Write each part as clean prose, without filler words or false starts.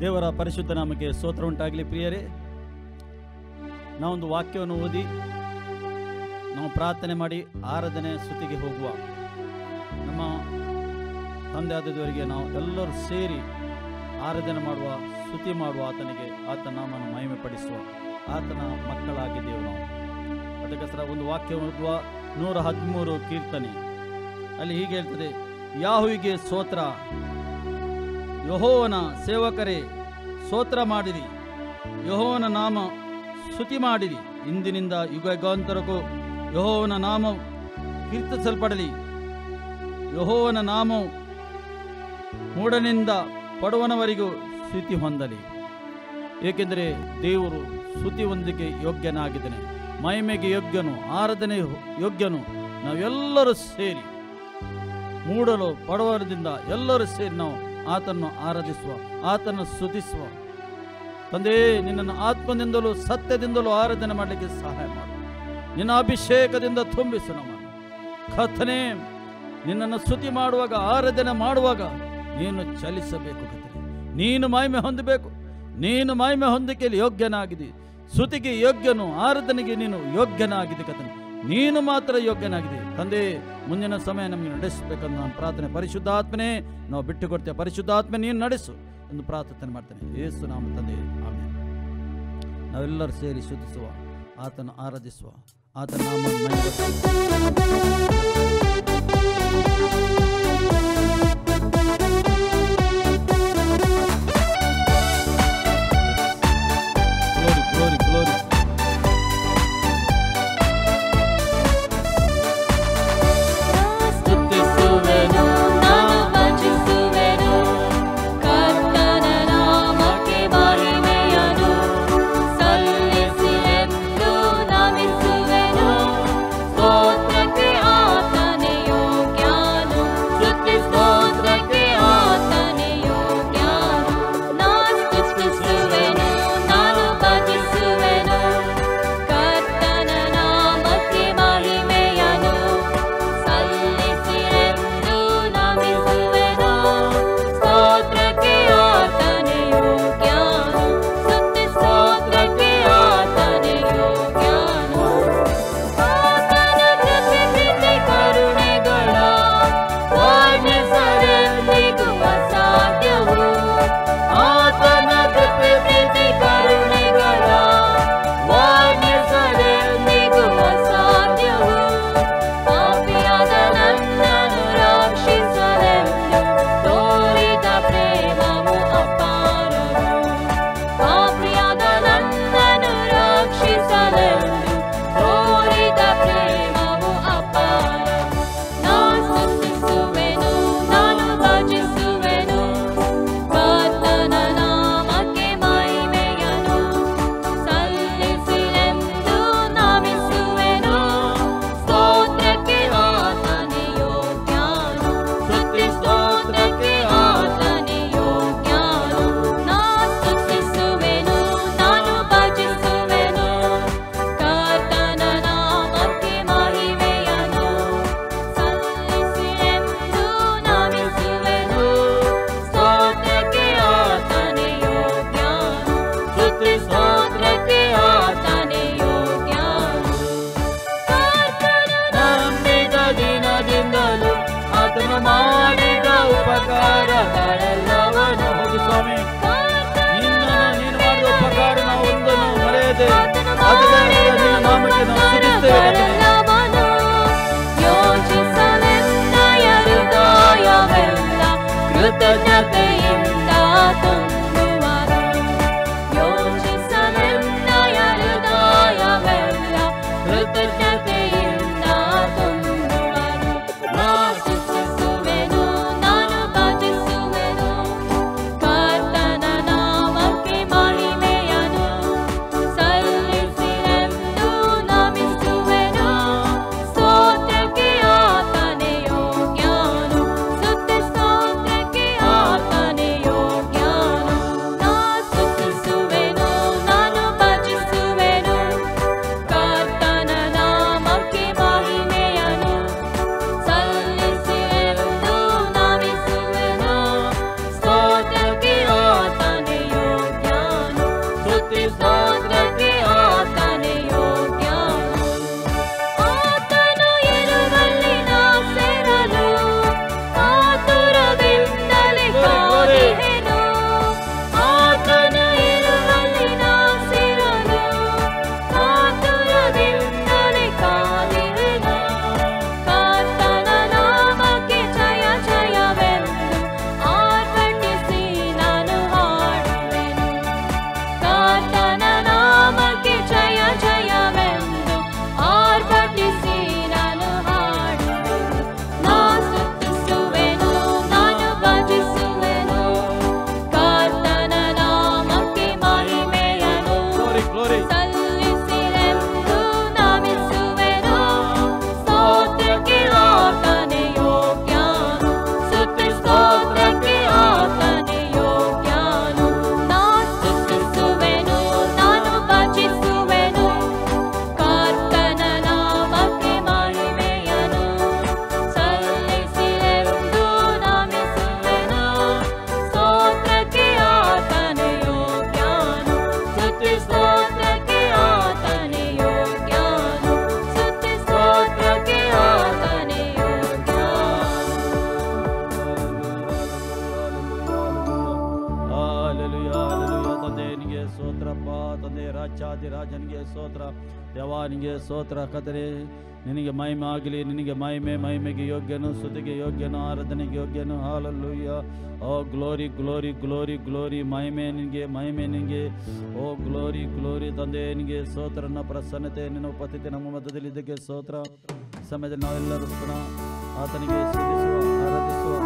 ದೇವರ ಪರಿಶುದ್ಧ ನಾಮಕ್ಕೆ ಸ್ತೋತ್ರ ಉಂಟಾಗಲಿ. ಪ್ರಿಯರೇ, ನಾವೊಂದು ವಾಕ್ಯವನ್ನು ಓದಿ ನಾವು ಪ್ರಾರ್ಥನೆ ಮಾಡಿ ಆರಾಧನೆ ಸ್ತುತಿಗೆ ಹೋಗುವ. ನಮ್ಮ ತಂದೆ ಆದ ದೇವರಿಗೆ ನಾವು ಎಲ್ಲರೂ ಸೇರಿ ಆರಾಧನೆ ಮಾಡುವ, ಸ್ತುತಿ ಮಾಡುವ, ಆತನಿಗೆ ಆತನ ನಾಮವನ್ನು ಮಹಿಮೆ ಪಡಿಸುವ ಆತನ ಮಕ್ಕಳಾಗಿದ್ದೇವೆ ನಾವು. ಅದಕ್ಕೋಸ್ಕರ ಒಂದು ವಾಕ್ಯ ಓದುವ. 113 ಕೀರ್ತನೆ ಅಲ್ಲಿ ಹೀಗೆ ಹೇಳ್ತದೆ: ಯಾಹುವಿಗೆ ಸ್ತೋತ್ರ, ಯೆಹೋವನ ಸೇವಕರೇ ಸ್ತೋತ್ರ ಮಾಡಿರಿ, ಯೆಹೋವನ ನಾಮ ಸ್ತುತಿ ಮಾಡಿರಿ. ಇಂದಿನಿಂದ ಯುಗ ಯುಗಾಂತರಕ್ಕೂ ಯೆಹೋವನ ನಾಮ ಕೀರ್ತಿಸಲ್ಪಡಲಿ. ಯೆಹೋವನ ನಾಮವು ಮೂಢನಿಂದ ಪಡುವನವರಿಗೂ ಸ್ತುತಿ ಹೊಂದಲಿ. ಏಕೆಂದರೆ ದೇವರು ಸ್ತುತಿ ಹೊಂದಿಗೆ ಯೋಗ್ಯನಾಗಿದ್ದಾನೆ, ಮಹಿಮೆಗೆ ಯೋಗ್ಯನು, ಆರಾಧನೆ ಯೋಗ್ಯನು. ನಾವೆಲ್ಲರೂ ಸೇರಿ ಮೂಡಲು ಪಡುವವರಿಂದ ಎಲ್ಲರೂ ಸೇರಿ ನಾವು ಆತನ್ನು ಆರಾಧಿಸುವ, ಆತನ್ನು ಸ್ತುತಿಸುವ. ತಂದೆ, ನಿನ್ನನ್ನು ಆತ್ಮದಿಂದಲೂ ಸತ್ಯದಿಂದಲೂ ಆರಾಧನೆ ಮಾಡಲಿಕ್ಕೆ ಸಹಾಯ ಮಾಡು. ನಿನ್ನ ಅಭಿಷೇಕದಿಂದ ತುಂಬಿಸು ನಮ್ಮನ್ನು. ಕರ್ತನೇ, ನಿನ್ನನ್ನು ಸ್ತುತಿ ಮಾಡುವಾಗ, ಆರಾಧನೆ ಮಾಡುವಾಗ ನೀನು ಚಲಿಸಬೇಕು. ಕರ್ತನೇ, ನೀನು ಮಹಿಮೆ ಹೊಂದಬೇಕು. ನೀನು ಮಹಿಮೆ ಹೊಂದಿಕೆಯಲ್ಲಿ ಯೋಗ್ಯನಾಗಿದೆ. ಸ್ತುತಿಗೆ ಯೋಗ್ಯನು, ಆರಾಧನೆಗೆ ನೀನು ಯೋಗ್ಯನಾಗಿದೆ. ಕರ್ತನೇ, ನೀನು ಮಾತ್ರ ಯೋಗ್ಯನಾಗಿದೆ. ತಂದೆ, ಮುಂದಿನ ಸಮಯ ನಮಗೆ ನಡೆಸಬೇಕಂತ ನಾನು ಪ್ರಾರ್ಥನೆ. ಪರಿಶುದ್ಧಾತ್ಮನೇ, ನಾವು ಬಿಟ್ಟು ಕೊಡ್ತೇವೆ. ಪರಿಶುದ್ಧಾತ್ಮ ನೀನು ನಡೆಸು ಎಂದು ಪ್ರಾರ್ಥನೆ ಮಾಡ್ತೇನೆ. ಯೇಸು ನಾಮ ತಂದೆ, ಆಮೆನ್. ನಾವೆಲ್ಲರೂ ಸೇರಿ ಸ್ತುತಿಸುವ, ಆತನ ಆರಾಧಿಸುವ, ಆತನ ಮಾಡಿದ ಉಪಕಾರಗಳೆಲ್ಲವನ್ನೂ ಹೌದು ಸ್ವಾಮಿ, ನೀನು ಮಾಡಿದ ಉಪಕಾರ ನಾವು ಒಂದನ್ನು ಮರೆಯದೆ ನಿನ್ನ ನಾಮಕ್ಕೆ ನಾವು ಸ್ತುತಿಸುತ್ತೇವೆ. ಕೃತಜ್ಞತೆಯಿಂದ ತುಂಬುವರು, ಯೋಚಿಸಲೆನ್ನಯ ಹೃದಯವೆಲ್ಲ ಕೃತಜ್ಞತೆಯಿಂದ ತುಂಬುವರು. ನಾನು ಸ್ತುತಿಸುವೆನು, ನಾನು ಭಜಿಸುವೆನು, ಕರ್ತನ ನಾಮಕ್ಕೆ ಮಹಿಮೆಯನ್ನು ಸಲ್ಲಿಸಿರೆಂದು ನಮಿಸುವೆನು. ಸ್ತೋತ್ರಪ್ಪ ತಂದೆ. ರಾಜಾದಿರಾಜನಿಗೆ ಸ್ತೋತ್ರ, ದೇವಾನಿಗೆ ಸ್ತೋತ್ರ ಕರ್ತನೇ. ನಿನಗೆ ಮಹಿಮೆ ಆಗಲಿ, ನಿನಗೆ ಮಹಿಮೆಗೆ ಯೋಗ್ಯನು, ಸ್ತುತಿಗೆ ಯೋಗ್ಯನು, ಆರಾಧನೆಗೆ ಯೋಗ್ಯನು. ಹಾಲೆಲೂಯ. ಓ ಗ್ಲೋರಿ ಗ್ಲೋರಿ ಗ್ಲೋರಿ ಗ್ಲೋರಿ. ಮಹಿಮೆ ನಿನಗೆ. ಓ ಗ್ಲೋರಿ ಗ್ಲೋರಿ ತಂದೆ ನಿನಗೆ ಸ್ತೋತ್ರ. ನನ್ನ ಪ್ರಸನ್ನತೆ, ನಿನ್ನ ಉಪಸ್ಥಿತಿ ನಮ್ಮ ಮಧ್ಯದಲ್ಲಿ ಇದಕ್ಕೆ ಸ್ತೋತ್ರ. ಸಮಯದಲ್ಲಿ ನಾವೆಲ್ಲರೂ ಪುನಃ ಆತನಿಗೆ ಸ್ತುತಿಸುವ, ಆರಾಧಿಸುವ.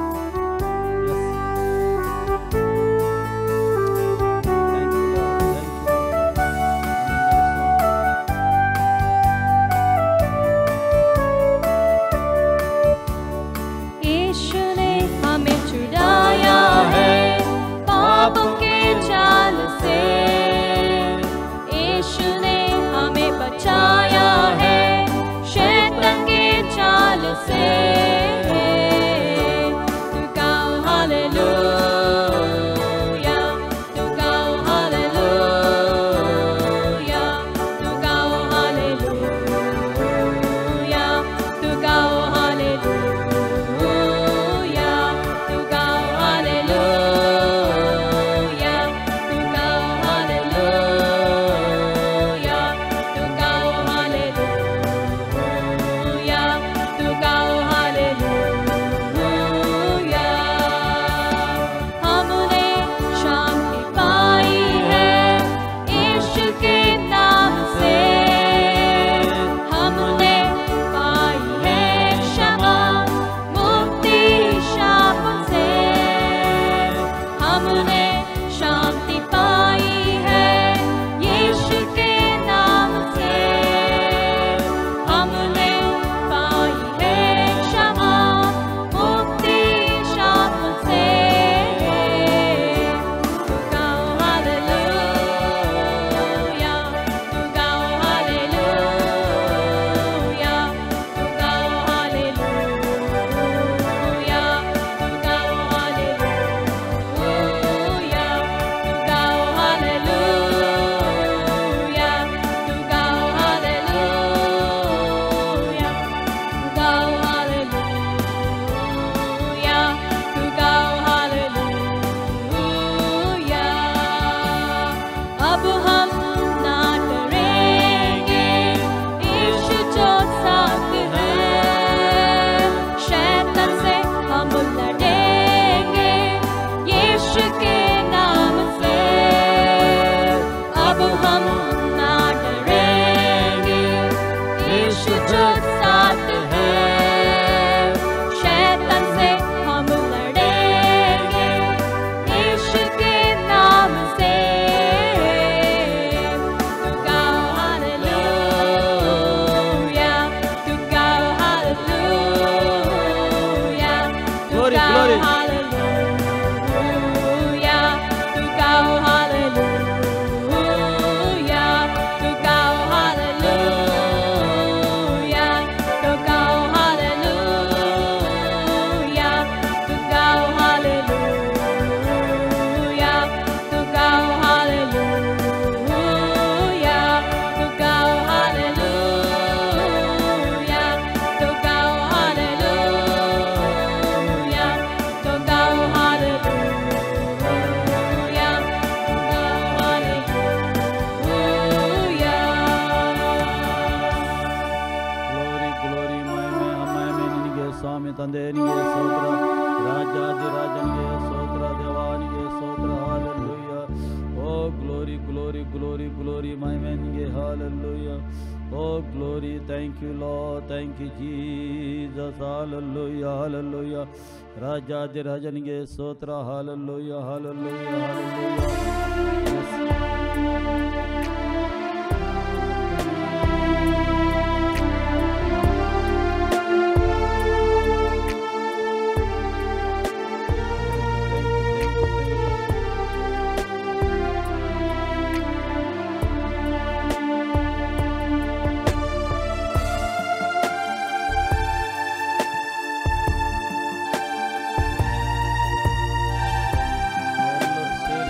Oh glory, thank you Lord, thank you Jesus, hallelujah, hallelujah. Rajadi Rajanige Sotra, hallelujah, hallelujah, hallelujah. ಸೇರಿ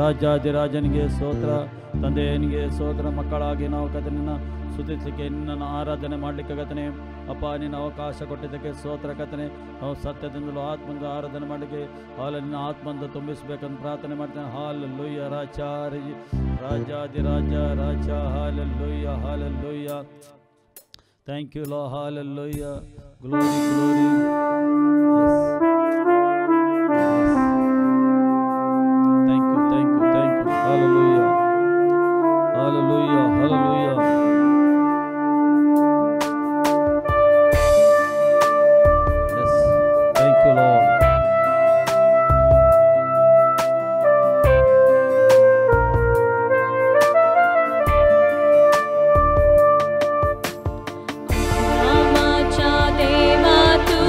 ರಾಜಾದಿರಾಜನಿಗೆ ಸ್ತೋತ್ರ. ತಂದೆಯನಿಗೆ ಸ್ತೋತ್ರ. ಮಕ್ಕಳಾಗಿ ನಾವು ಕತೆ ನಿನ್ನ ಸ್ತುತಿಸಲಿಕ್ಕೆ, ನಿನ್ನನ್ನು ಆರಾಧನೆ ಮಾಡಲಿಕ್ಕೆ ಕತನೆ ಅಪ್ಪ ನಿನ್ನ ಅವಕಾಶ ಕೊಟ್ಟಿದ್ದಕ್ಕೆ ಸ್ತೋತ್ರ ಕತನೆ. ನಾವು ಸತ್ಯದಿಂದಲೂ ಆತ್ಮಂದ ಆರಾಧನೆ ಮಾಡಲಿಕ್ಕೆ ನಿನ್ನ ಆತ್ಮಂದ ತುಂಬಿಸಬೇಕಂತ ಪ್ರಾರ್ಥನೆ ಮಾಡ್ತೇನೆ. ಹಾಲೆಲೂಯ. ರಾಜಾದಿರಾಜ ರಾಜ. Hallelujah, hallelujah. Thank you Lord. Hallelujah. Glory, glory. Thank you, thank you, thank you. Hallelujah, hallelujah, hallelujah. Thank you, Lord. Ramacha Deva tu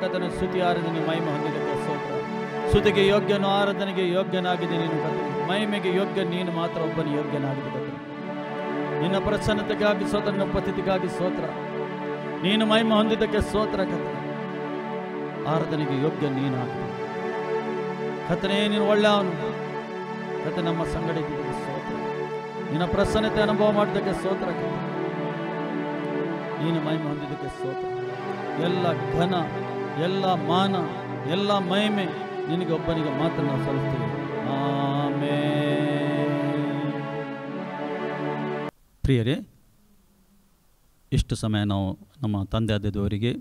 ಕರ್ತನೆ. ಸ್ತುತಿ ಆರಾಧನೆ ಮಹಿಮೆ ಹೊಂದಿದ್ದಕ್ಕೆ ಸ್ತೋತ್ರ. ಸ್ತುತಿಗೆ ಯೋಗ್ಯನು, ಆರಾಧನೆಗೆ ಯೋಗ್ಯನಾಗಿದೆ ನೀನು ಕರ್ತನೆ. ಮಹಿಮೆಗೆ ಯೋಗ್ಯ ನೀನು ಮಾತ್ರ ಒಬ್ಬನು ಯೋಗ್ಯನಾಗಿದೆ ಕರ್ತನೆ. ನಿನ್ನ ಪ್ರಸನ್ನತೆಗಾಗಿ ಸ್ತೋತ್ರ, ನಿನ್ನ ಉಪಸ್ಥಿತಿಗಾಗಿ ಸ್ತೋತ್ರ. ನೀನು ಮಹಿಮೆ ಹೊಂದಿದ್ದಕ್ಕೆ ಸ್ತೋತ್ರ ಕರ್ತನೆ. ಆರಾಧನೆಗೆ ಯೋಗ್ಯ ನೀನು ಆಗಿದೆ ಕರ್ತನೆ. ನೀನು ಒಳ್ಳೆಯವನು ಕರ್ತನೆ. ನಮ್ಮ ಸಂಗಡ ಇದ್ದಕ್ಕೆ ಸ್ತೋತ್ರ. ನಿನ್ನ ಪ್ರಸನ್ನತೆ ಅನುಭವ ಮಾಡಿದ್ದಕ್ಕೆ ಸ್ತೋತ್ರ ಕರ್ತನೆ. ನೀನು ಮಹಿಮೆ ಹೊಂದಿದ್ದಕ್ಕೆ ಸ್ತೋತ್ರ. ಎಲ್ಲ ಘನ, ಎಲ್ಲ ಮಾನ, ಎಲ್ಲ ಮಹಿಮೆ ನಿನಗೆ ಒಬ್ಬನಿಗೆ ಮಾತ್ರ ನಾವು ಸಲ್ಲಿಸ್ತೀವಿ. ಆಮೆನ್. ಪ್ರಿಯರೇ, ಇಷ್ಟು ಸಮಯ ನಾವು ನಮ್ಮ ತಂದೆಯಾದ ದೇವರಿಗೆ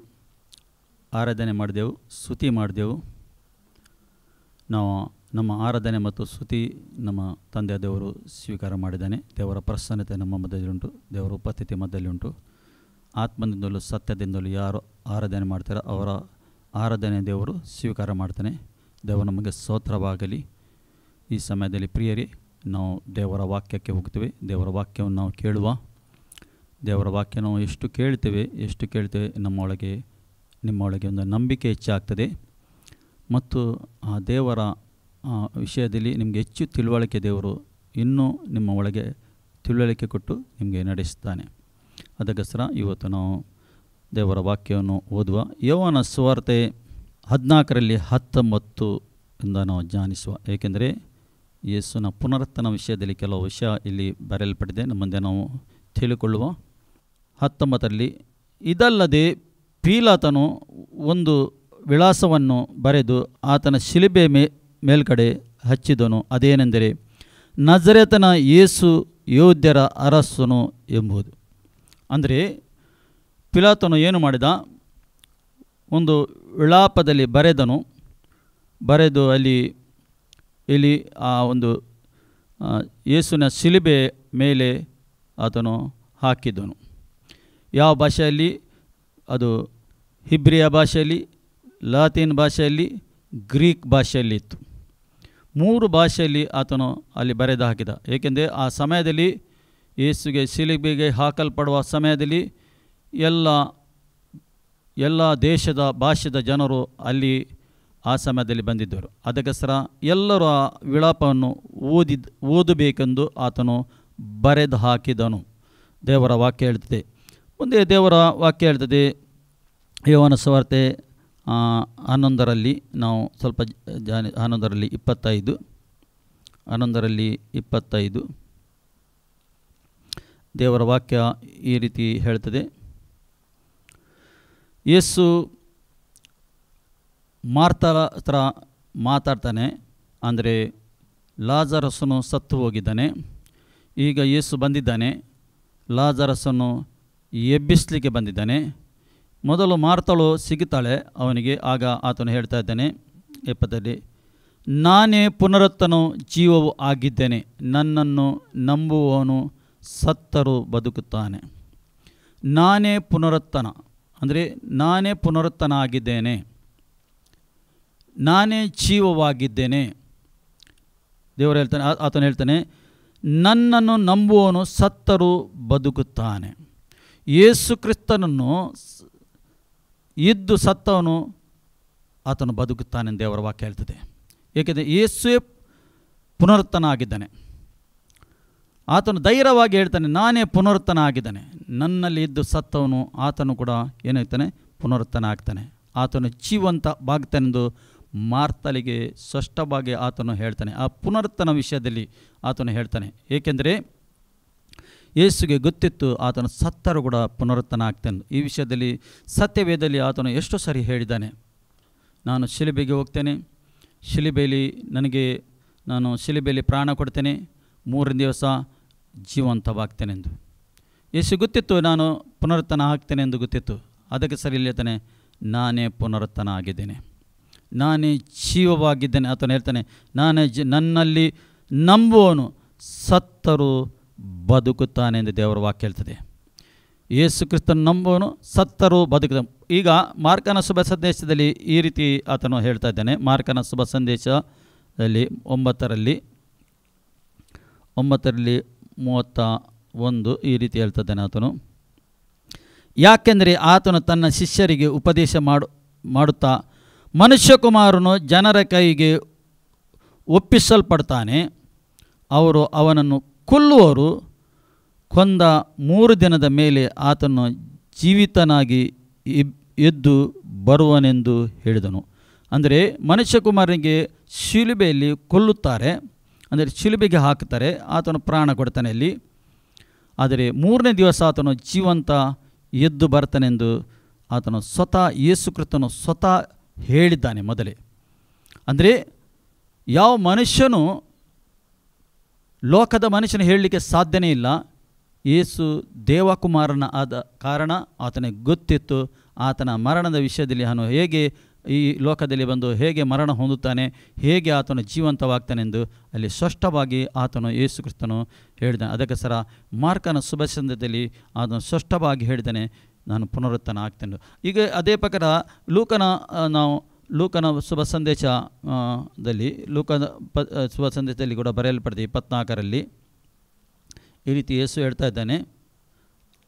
ಆರಾಧನೆ ಮಾಡಿದೆವು, ಸ್ತುತಿ ಮಾಡಿದೆವು. ನಾವು ನಮ್ಮ ಆರಾಧನೆ ಮತ್ತು ಸ್ತುತಿ ನಮ್ಮ ತಂದೆಯ ದೇವರು ಸ್ವೀಕಾರ ಮಾಡಿದ್ದಾನೆ. ದೇವರ ಪ್ರಸನ್ನತೆ ನಮ್ಮ ಮಧ್ಯದಲ್ಲಿ ಉಂಟು, ದೇವರ ಉಪಸ್ಥಿತಿ ಮಧ್ಯದಲ್ಲಿ ಉಂಟು. ಆತ್ಮದಿಂದಲೂ ಸತ್ಯದಿಂದಲೂ ಯಾರು ಆರಾಧನೆ ಮಾಡ್ತಾರೆ ಅವರ ಆರಾಧನೆ ದೇವರು ಸ್ವೀಕಾರ ಮಾಡ್ತಾನೆ. ದೇವರು ನಮಗೆ ಸ್ತೋತ್ರವಾಗಲಿ. ಈ ಸಮಯದಲ್ಲಿ ಪ್ರಿಯರೇ, ನಾವು ದೇವರ ವಾಕ್ಯಕ್ಕೆ ಹೋಗ್ತೇವೆ. ದೇವರ ವಾಕ್ಯವನ್ನು ನಾವು ಕೇಳುವ. ದೇವರ ವಾಕ್ಯ ನಾವು ಎಷ್ಟು ಕೇಳ್ತೇವೆ ನಮ್ಮೊಳಗೆ ನಿಮ್ಮೊಳಗೆ ಒಂದು ನಂಬಿಕೆ ಹೆಚ್ಚಾಗ್ತದೆ. ಮತ್ತು ಆ ದೇವರ ವಿಷಯದಲ್ಲಿ ನಿಮಗೆ ಹೆಚ್ಚು ತಿಳುವಳಿಕೆ ದೇವರು ಇನ್ನೂ ನಿಮ್ಮ ಒಳಗೆ ತಿಳುವಳಿಕೆ ಕೊಟ್ಟು ನಿಮಗೆ ನಡೆಸ್ತಾನೆ. ಅದಕ್ಕೋಸ್ಕರ ಇವತ್ತು ನಾವು ದೇವರ ವಾಕ್ಯವನ್ನು ಓದುವ. ಯೋಹಾನ ಸುವಾರ್ತೆ 14:19 ಇಂದ ನಾವು ಧ್ಯಾನಿಸುವ. ಏಕೆಂದರೆ ಯೇಸುವಿನ ಪುನರುತ್ಥಾನ ವಿಷಯದಲ್ಲಿ ಕೆಲವು ವಿಷಯ ಇಲ್ಲಿ ಬರೆಯಲ್ಪಟ್ಟಿದೆ, ನಮ್ಮ ಮುಂದೆ ನಾವು ತಿಳಿದುಕೊಳ್ಳುವ. 19ರಲ್ಲಿ, ಇದಲ್ಲದೆ ಪೀಲಾತನು ಒಂದು ವಿಳಾಸವನ್ನು ಬರೆದು ಆತನ ಶಿಲುಬೆ ಮೇಲ್ಗಡೆ ಹಚ್ಚಿದನು. ಅದೇನೆಂದರೆ, ನಜರೇತನ ಯೇಸು ಯೆಹೂದ್ಯರ ಅರಸನು ಎಂಬುದು. ಅಂದರೆ ಪಿಲಾತನು ಏನು ಮಾಡಿದ, ಒಂದು ವಿಳಾಪದಲ್ಲಿ ಬರೆದು ಇಲ್ಲಿ ಆ ಒಂದು ಯೇಸುವಿನ ಶಿಲುಬೆ ಮೇಲೆ ಆತನು ಹಾಕಿದನು. ಯಾವ ಭಾಷೆಯಲ್ಲಿ? ಅದು ಹಿಬ್ರಿಯ ಭಾಷೆಯಲ್ಲಿ, ಲಾತಿನ್ ಭಾಷೆಯಲ್ಲಿ, ಗ್ರೀಕ್ ಭಾಷೆಯಲ್ಲಿ ಇತ್ತು. 3 ಭಾಷೆಯಲ್ಲಿ ಆತನು ಅಲ್ಲಿ ಬರೆದು ಹಾಕಿದ. ಏಕೆಂದರೆ ಆ ಸಮಯದಲ್ಲಿ ಯೇಸುಗೆ ಶಿಲುಬೆಗೆ ಹಾಕಲ್ಪಡುವ ಸಮಯದಲ್ಲಿ ಎಲ್ಲ ದೇಶದ ಭಾಷೆದ ಜನರು ಅಲ್ಲಿ ಆ ಸಮಯದಲ್ಲಿ ಬಂದಿದ್ದರು. ಅದಕ್ಕೋಸ್ಕರ ಎಲ್ಲರೂ ಆ ವಿಳಾಪವನ್ನು ಓದಬೇಕೆಂದು ಆತನು ಬರೆದು ಹಾಕಿದನು. ದೇವರ ವಾಕ್ಯ ಹೇಳ್ತದೆ. ಮುಂದೆ ದೇವರ ವಾಕ್ಯ ಹೇಳ್ತದೆ, ಯೋಹಾನ ಸುವಾರ್ತೆ 11ರಲ್ಲಿ ನಾವು ಸ್ವಲ್ಪ 11:25 ದೇವರ ವಾಕ್ಯ ಈ ರೀತಿ ಹೇಳ್ತದೆ. ಯೇಸು ಮಾರ್ತಳ ಹತ್ರ ಮಾತಾಡ್ತಾನೆ. ಅಂದರೆ ಲಾಜರಸನು ಸತ್ತು ಹೋಗಿದ್ದಾನೆ. ಈಗ ಯೇಸು ಬಂದಿದ್ದಾನೆ, ಲಾಜರಸನ್ನು ಎಬ್ಬಿಸಲಿಕ್ಕೆ ಬಂದಿದ್ದಾನೆ. ಮೊದಲು ಮಾರ್ತಳು ಸಿಗುತ್ತಾಳೆ ಅವನಿಗೆ. ಆಗ ಆತನು ಹೇಳ್ತಾ ಇದ್ದಾನೆ 70ರಲ್ಲಿ, ನಾನೇ ಪುನರುತ್ಥಾನವೂ ಜೀವವೂ ಆಗಿದ್ದೇನೆ. ನನ್ನನ್ನು ನಂಬುವವನು ಸತ್ತರೂ ಬದುಕುತ್ತಾನೆ. ನಾನೇ ಪುನರುತ್ಥಾನ ಅಂದರೆ ನಾನೇ ಪುನರುತ್ಥಾನ ಆಗಿದ್ದೇನೆ, ನಾನೇ ಜೀವವಾಗಿದ್ದೇನೆ. ದೇವರು ಹೇಳ್ತಾನೆ, ಆತನು ಹೇಳ್ತಾನೆ, ನನ್ನನ್ನು ನಂಬುವವನು ಸತ್ತರೂ ಬದುಕುತ್ತಾನೆ. ಯೇಸು ಕ್ರಿಸ್ತನನ್ನು ಇದ್ದು ಸತ್ತವನು ಆತನು ಬದುಕುತ್ತಾನೆ ಎಂದು ದೇವರ ವಾಕ್ಯ ಹೇಳ್ತದೆ. ಏಕೆಂದರೆ ಯೇಸುವೇ ಪುನರುತ್ಥಾನ ಆಗಿದ್ದಾನೆ. ಆತನು ಧೈರ್ಯವಾಗಿ ಹೇಳ್ತಾನೆ, ನಾನೇ ಪುನರುತ್ಥಾನ ಆಗಿದ್ದಾನೆ. ನನ್ನಲ್ಲಿ ಇದ್ದು ಸತ್ತವನು ಆತನು ಕೂಡ ಏನಾಗ್ತಾನೆ, ಪುನರುತ್ಥಾನ ಆಗ್ತಾನೆ. ಆತನು ಜೀವಂತವಾಗ್ತಾನೆಂದು ಮಾರ್ತಳಿಗೆ ಸ್ಪಷ್ಟವಾಗಿ ಆತನು ಹೇಳ್ತಾನೆ. ಆ ಪುನರುತ್ಥಾನ ವಿಷಯದಲ್ಲಿ ಆತನು ಹೇಳ್ತಾನೆ. ಏಕೆಂದರೆ ಯೇಸುಗೆ ಗೊತ್ತಿತ್ತು ಆತನು ಸತ್ತರೂ ಕೂಡ ಪುನರುತ್ಥಾನ ಆಗ್ತಾನೆ. ಈ ವಿಷಯದಲ್ಲಿ ಸತ್ಯವೇದದಲ್ಲಿ ಆತನು ಎಷ್ಟು ಸರಿ ಹೇಳಿದ್ದಾನೆ, ನಾನು ಶಿಲುಬೆಗೆ ಹೋಗ್ತೇನೆ, ನಾನು ಶಿಲುಬೆಯಲ್ಲಿ ಪ್ರಾಣ ಕೊಡ್ತೇನೆ, 3ನೇ ದಿವಸ ಜೀವಂತವಾಗ್ತೇನೆಂದು. ಯೇಸು ಗೊತ್ತಿತ್ತು ನಾನು ಪುನರುತ್ಥಾನ ಆಗ್ತೇನೆ ಎಂದು ಗೊತ್ತಿತ್ತು. ಅದಕ್ಕೆ ಸರಿ ಹೇಳ್ತಾನೆ, ನಾನೇ ಪುನರುತ್ಥಾನ ಆಗಿದ್ದೇನೆ, ನಾನೇ ಜೀವವಾಗಿದ್ದೇನೆ. ಆತನು ಹೇಳ್ತಾನೆ, ನನ್ನಲ್ಲಿ ನಂಬುವವನು ಸತ್ತರೂ ಬದುಕುತ್ತಾನೆ ಎಂದು ದೇವರ ವಾಕ್ಯ ಹೇಳ್ತದೆ. ಯೇಸು ಕ್ರಿಸ್ತನ ನಂಬುವನು ಸತ್ತರೂ ಬದುಕುತ್ತಾನೆ. ಈಗ ಮಾರ್ಕನ ಶುಭ ಸಂದೇಶದಲ್ಲಿ ಈ ರೀತಿ ಆತನು ಹೇಳ್ತಾ ಇದ್ದಾನೆ. ಮಾರ್ಕನ ಶುಭ ಸಂದೇಶದಲ್ಲಿ 9:31 ಈ ರೀತಿ ಹೇಳ್ತಾ ಇದ್ದಾನೆ ಆತನು. ಯಾಕೆಂದರೆ ಆತನು ತನ್ನ ಶಿಷ್ಯರಿಗೆ ಉಪದೇಶ ಮಾಡುತ್ತಾ ಮನುಷ್ಯಕುಮಾರನು ಜನರ ಕೈಗೆ ಒಪ್ಪಿಸಲ್ಪಡ್ತಾನೆ, ಅವರು ಅವನನ್ನು ಕೊಲ್ಲುವರು, ಕೊಂದ 3 ದಿನದ ಮೇಲೆ ಆತನು ಜೀವಿತನಾಗಿ ಎದ್ದು ಬರುವನೆಂದು ಹೇಳಿದನು. ಅಂದರೆ ಮನುಷ್ಯಕುಮಾರನಿಗೆ ಶಿಲುಬೆಯಲ್ಲಿ ಕೊಲ್ಲುತ್ತಾರೆ, ಅಂದರೆ ಶಿಲುಬೆಗೆ ಹಾಕುತ್ತಾರೆ, ಆತನು ಪ್ರಾಣ ಕೊಡ್ತಾನೆ ಅಲ್ಲಿ. ಆದರೆ 3ನೇ ದಿವಸ ಆತನು ಜೀವಂತ ಎದ್ದು ಬರ್ತಾನೆಂದು ಆತನು ಸ್ವತಃ ಯೇಸು ಕ್ರಿಸ್ತನು ಸ್ವತಃ ಹೇಳಿದ್ದಾನೆ ಮೊದಲೇ. ಅಂದರೆ ಯಾವ ಮನುಷ್ಯನು ಲೋಕದ ಮನುಷ್ಯನು ಹೇಳಲಿಕ್ಕೆ ಸಾಧ್ಯನೇ ಇಲ್ಲ. ಯೇಸು ದೇವಕುಮಾರನ ಆದ ಕಾರಣ ಆತನಿಗೆ ಗೊತ್ತಿತ್ತು ಆತನ ಮರಣದ ವಿಷಯದಲ್ಲಿ ಅವನು ಹೇಗೆ ಈ ಲೋಕದಲ್ಲಿ ಬಂದು ಹೇಗೆ ಮರಣ ಹೊಂದುತ್ತಾನೆ, ಹೇಗೆ ಆತನು ಜೀವಂತವಾಗ್ತಾನೆಂದು ಅಲ್ಲಿ ಸ್ಪಷ್ಟವಾಗಿ ಆತನು ಯೇಸು ಕ್ರಿಸ್ತನು ಹೇಳಿದ್ದಾನೆ. ಅದಕ್ಕೆ ಸರ ಮಾರ್ಕನ ಶುಭ ಸಂದೇಶದಲ್ಲಿ ಆತನು ಸ್ಪಷ್ಟವಾಗಿ ಹೇಳಿದ್ದಾನೆ, ನಾನು ಪುನರುತ್ಥಾನ ಆಗ್ತೇನೆ. ಈಗ ಅದೇ ಪ್ರಕಾರ ಲೂಕನ ಶುಭ ಸಂದೇಶದಲ್ಲಿ ಶುಭ ಸಂದೇಶದಲ್ಲಿ ಕೂಡ ಬರೆಯಲ್ಪಟ್ಟಿದೆ 24ರಲ್ಲಿ ಈ ರೀತಿ ಯೇಸು ಹೇಳ್ತಾ ಇದ್ದಾನೆ.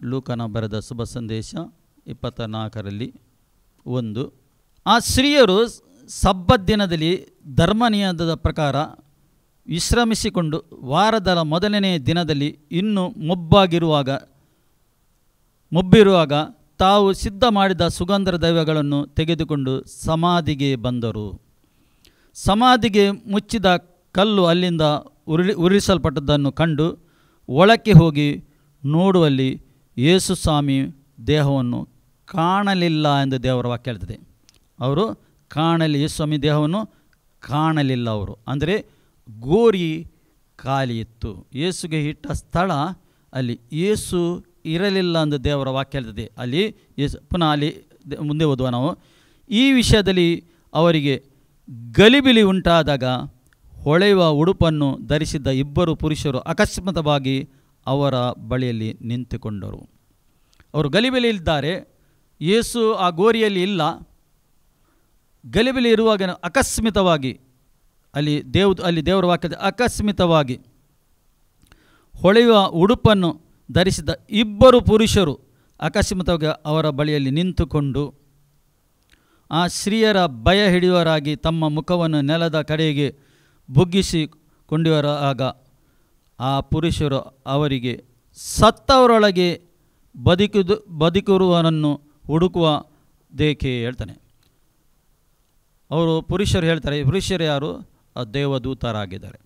ಲೂಕನ ಬರೆದ ಶುಭ ಸಂದೇಶ 24ರಲ್ಲಿ 1, ಆ ಸ್ತ್ರೀಯರು ಸಬ್ಬತ್ ದಿನದಲ್ಲಿ ಧರ್ಮನಿಯಮದ ಪ್ರಕಾರ ವಿಶ್ರಮಿಸಿಕೊಂಡು ವಾರದ ಮೊದಲನೆಯ ದಿನದಲ್ಲಿ ಇನ್ನೂ ಮೊಬ್ಬಿರುವಾಗ ತಾವು ಸಿದ್ಧ ಮಾಡಿದ ಸುಗಂಧ ದ್ರವ್ಯಗಳನ್ನು ತೆಗೆದುಕೊಂಡು ಸಮಾಧಿಗೆ ಬಂದರು. ಸಮಾಧಿಗೆ ಮುಚ್ಚಿದ ಕಲ್ಲು ಅಲ್ಲಿಂದ ಉರುಳಿಸಲ್ಪಟ್ಟದ್ದನ್ನು ಕಂಡು ಒಳಕ್ಕೆ ಹೋಗಿ ನೋಡುವಲ್ಲಿ ಯೇಸು ಸ್ವಾಮಿ ದೇಹವನ್ನು ಕಾಣಲಿಲ್ಲ ಎಂದು ದೇವರ ವಾಕ್ಯ ಹೇಳ್ತದೆ. ಅವರು ಯೇಸು ಸ್ವಾಮಿ ದೇಹವನ್ನು ಕಾಣಲಿಲ್ಲ. ಅವರು ಅಂದರೆ ಗೋರಿ ಖಾಲಿ ಇತ್ತು. ಯೇಸುಗೆ ಇಟ್ಟ ಸ್ಥಳ ಅಲ್ಲಿ ಯೇಸು ಇರಲಿಲ್ಲ ಎಂದು ದೇವರ ವಾಕ್ಯ ಹೇಳ್ತದೆ. ಅಲ್ಲಿ ಪುನಃ ಅಲ್ಲಿ ಮುಂದೆ ಓದುವ ನಾವು. ಈ ವಿಷಯದಲ್ಲಿ ಅವರಿಗೆ ಗಲಿಬಿಲಿ ಉಂಟಾದಾಗ ಹೊಳೆಯುವ ಉಡುಪನ್ನು ಧರಿಸಿದ್ದ 2 ಪುರುಷರು ಅಕಸ್ಮಾತವಾಗಿ ಅವರ ಬಳಿಯಲ್ಲಿ ನಿಂತುಕೊಂಡರು. ಅವರು ಗಲಿಬಿಲಿಯಿದ್ದಾರೆ, ಯೇಸು ಆ ಗೋರಿಯಲ್ಲಿ ಇಲ್ಲ. ಗಲಿಬಿಲಿ ಇರುವಾಗ ಅಕಸ್ಮಿತವಾಗಿ ಅಲ್ಲಿ ದೇವರ ವಾಕ್ಯದ ಅಕಸ್ಮಿತವಾಗಿ ಹೊಳೆಯುವ ಉಡುಪನ್ನು ಧರಿಸಿದ 2 ಪುರುಷರು ಅಕಸ್ಮಾತವಾಗಿ ಅವರ ಬಳಿಯಲ್ಲಿ ನಿಂತುಕೊಂಡು ಆ ಸ್ತ್ರೀಯರ ಭಯ ಹಿಡಿಯುವರಾಗಿ ತಮ್ಮ ಮುಖವನ್ನು ನೆಲದ ಕಡೆಗೆ ಬುಗ್ಗಿಸಿಕೊಂಡಿರುವಾಗ ಆ ಪುರುಷರು ಅವರಿಗೆ ಸತ್ತವರೊಳಗೆ ಬದುಕಿರುವವನನ್ನು ಹುಡುಕುವುದೇಕೆ ಹೇಳ್ತಾನೆ. ಅವರು ಪುರುಷರು ಹೇಳ್ತಾರೆ, ಪುರುಷರು ಯಾರು? ದೇವದೂತರಾಗಿದ್ದಾರೆ.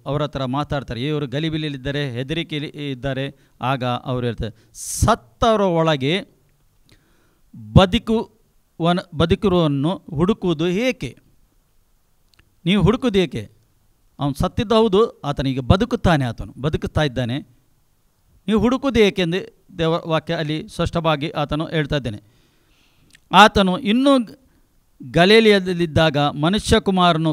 ಅವರ ಹತ್ರ ಮಾತಾಡ್ತಾರೆ, ಇವರು ಗಲಿಬಿಲಿದ್ದಾರೆ, ಹೆದರಿಕೆಯಲ್ಲಿ ಇದ್ದಾರೆ. ಆಗ ಅವರು ಹೇಳ್ತಾರೆ, ಸತ್ತವರ ಒಳಗೆ ಬದುಕಿರುವವನ್ನು ಹುಡುಕುವುದು ಏಕೆ? ನೀವು ಹುಡುಕುವುದು ಏಕೆ? ಅವನು ಸತ್ತಿದ್ದ ಹೌದು, ಆತನಿಗೆ ಬದುಕುತ್ತಾ ಇದ್ದಾನೆ. ನೀವು ಹುಡುಕುವುದು ಏಕೆಂದು ದೇವ ವಾಕ್ಯ ಅಲ್ಲಿ ಸ್ಪಷ್ಟವಾಗಿ ಆತನು ಹೇಳ್ತಾ ಇದ್ದಾನೆ. ಆತನು ಇನ್ನೂ ಗಲಿಲಾಯದಲ್ಲಿದ್ದಾಗ ಮನುಷ್ಯಕುಮಾರನು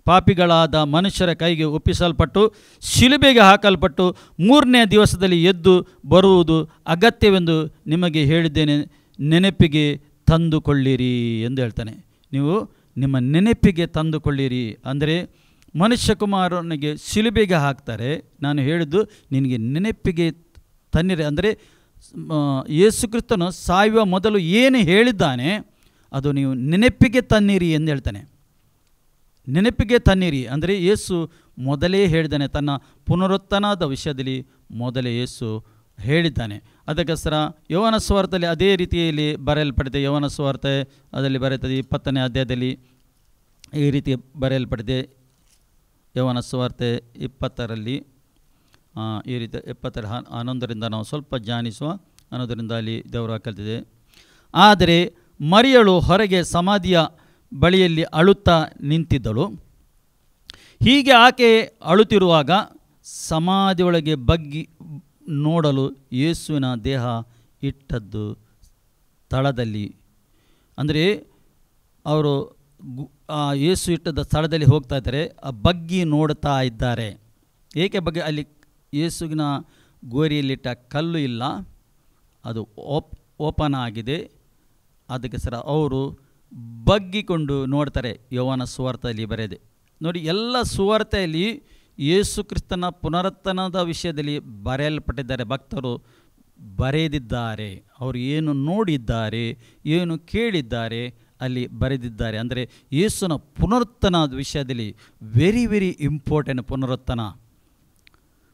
ಪಾಪಿಗಳಾದ ಮನುಷ್ಯರ ಕೈಗೆ ಒಪ್ಪಿಸಲ್ಪಟ್ಟು ಶಿಲುಬೆಗೆ ಹಾಕಲ್ಪಟ್ಟು 3ನೇ ದಿವಸದಲ್ಲಿ ಎದ್ದು ಬರುವುದು ಅಗತ್ಯವೆಂದು ನಿಮಗೆ ಹೇಳಿದ್ದೇನೆ, ನೆನಪಿಗೆ ತಂದುಕೊಳ್ಳಿರಿ ಎಂದು ಹೇಳ್ತಾನೆ. ನೀವು ನಿಮ್ಮ ನೆನಪಿಗೆ ತಂದುಕೊಳ್ಳಿರಿ ಅಂದರೆ ಮನುಷ್ಯಕುಮಾರನಿಗೆ ಶಿಲುಬೆಗೆ ಹಾಕ್ತಾರೆ. ನಾನು ಹೇಳಿದ್ದು ನಿನಗೆ ನೆನಪಿಗೆ ತನ್ನಿರಿ. ಅಂದರೆ ಯೇಸು ಕ್ರಿಸ್ತನು ಸಾಯುವ ಮೊದಲು ಏನು ಹೇಳಿದ್ದಾನೆ ಅದು ನೀವು ನೆನಪಿಗೆ ತನ್ನಿರಿ ಎಂದು ಹೇಳ್ತಾನೆ. ನೆನಪಿಗೆ ತನ್ನಿರಿ ಅಂದರೆ ಯೇಸು ಮೊದಲೇ ಹೇಳಿದ್ದಾನೆ. ತನ್ನ ಪುನರುತ್ಥಾನದ ವಿಷಯದಲ್ಲಿ ಮೊದಲೇ ಯೇಸು ಹೇಳಿದ್ದಾನೆ. ಅದಕ್ಕೋಸ್ಕರ ಯೋಹಾನ ಸುವಾರ್ತೆಯಲ್ಲಿ ಅದೇ ರೀತಿಯಲ್ಲಿ ಬರೆಯಲ್ಪಟ್ಟಿದೆ. ಯೋಹಾನ ಸುವಾರ್ತೆ ಅದರಲ್ಲಿ ಬರೆಯುತ್ತದೆ 20ನೇ ಅಧ್ಯಾಯದಲ್ಲಿ ಈ ರೀತಿ ಬರೆಯಲ್ಪಟ್ಟಿದೆ. ಯೋಹಾನ ಸುವಾರ್ತೆ 20ರಲ್ಲಿ ಈ ರೀತಿ 11ರಿಂದ ನಾವು ಸ್ವಲ್ಪ ಧ್ಯಾನಿಸುವ. 11ರಿಂದ ಅಲ್ಲಿ ದೇವರ ವಾಕ್ಯ ಹೇಳ್ತಿದೆ. ಆದರೆ ಮರಿಯಳು ಹೊರಗೆ ಸಮಾಧಿಯ ಬಳಿಯಲ್ಲಿ ಅಳುತ್ತಾ ನಿಂತಿದ್ದಳು. ಹೀಗೆ ಆಕೆ ಅಳುತ್ತಿರುವಾಗ ಸಮಾಧಿಯೊಳಗೆ ಬಗ್ಗಿ ನೋಡಲು ಯೇಸುವಿನ ದೇಹ ಇಟ್ಟದ್ದು ಸ್ಥಳದಲ್ಲಿ, ಅಂದರೆ ಅವರು ಯೇಸು ಇಟ್ಟದ ಸ್ಥಳದಲ್ಲಿ ಹೋಗ್ತಾ ಇದ್ದಾರೆ, ಆ ಬಗ್ಗಿ ನೋಡ್ತಾ ಇದ್ದಾರೆ. ಏಕೆ ಬಗ್ಗೆ? ಅಲ್ಲಿ ಯೇಸುವಿನ ಗೋರಿಯಲ್ಲಿಟ್ಟ ಕಲ್ಲು ಇಲ್ಲ, ಅದು ಓಪನ್ ಆಗಿದೆ. ಅದಕ್ಕೆ ಸರ ಅವರು ಬಗ್ಗಿಕೊಂಡು ನೋಡ್ತಾರೆ. ಯೋಹಾನ ಸುವಾರ್ತೆಯಲ್ಲಿ ಬರೆದಿದೆ ನೋಡಿ. ಎಲ್ಲ ಸುವಾರ್ತೆಯಲ್ಲಿ ಯೇಸು ಕ್ರಿಸ್ತನ ಪುನರುತ್ಥಾನದ ವಿಷಯದಲ್ಲಿ ಬರೆಯಲ್ಪಟ್ಟಿದ್ದಾರೆ. ಭಕ್ತರು ಬರೆದಿದ್ದಾರೆ. ಅವರು ಏನು ನೋಡಿದ್ದಾರೆ, ಏನು ಕೇಳಿದ್ದಾರೆ ಅಲ್ಲಿ ಬರೆದಿದ್ದಾರೆ. ಅಂದರೆ ಯೇಸುನ ಪುನರುತ್ಥಾನದ ವಿಷಯದಲ್ಲಿ ವೆರಿ ಇಂಪಾರ್ಟೆಂಟ್.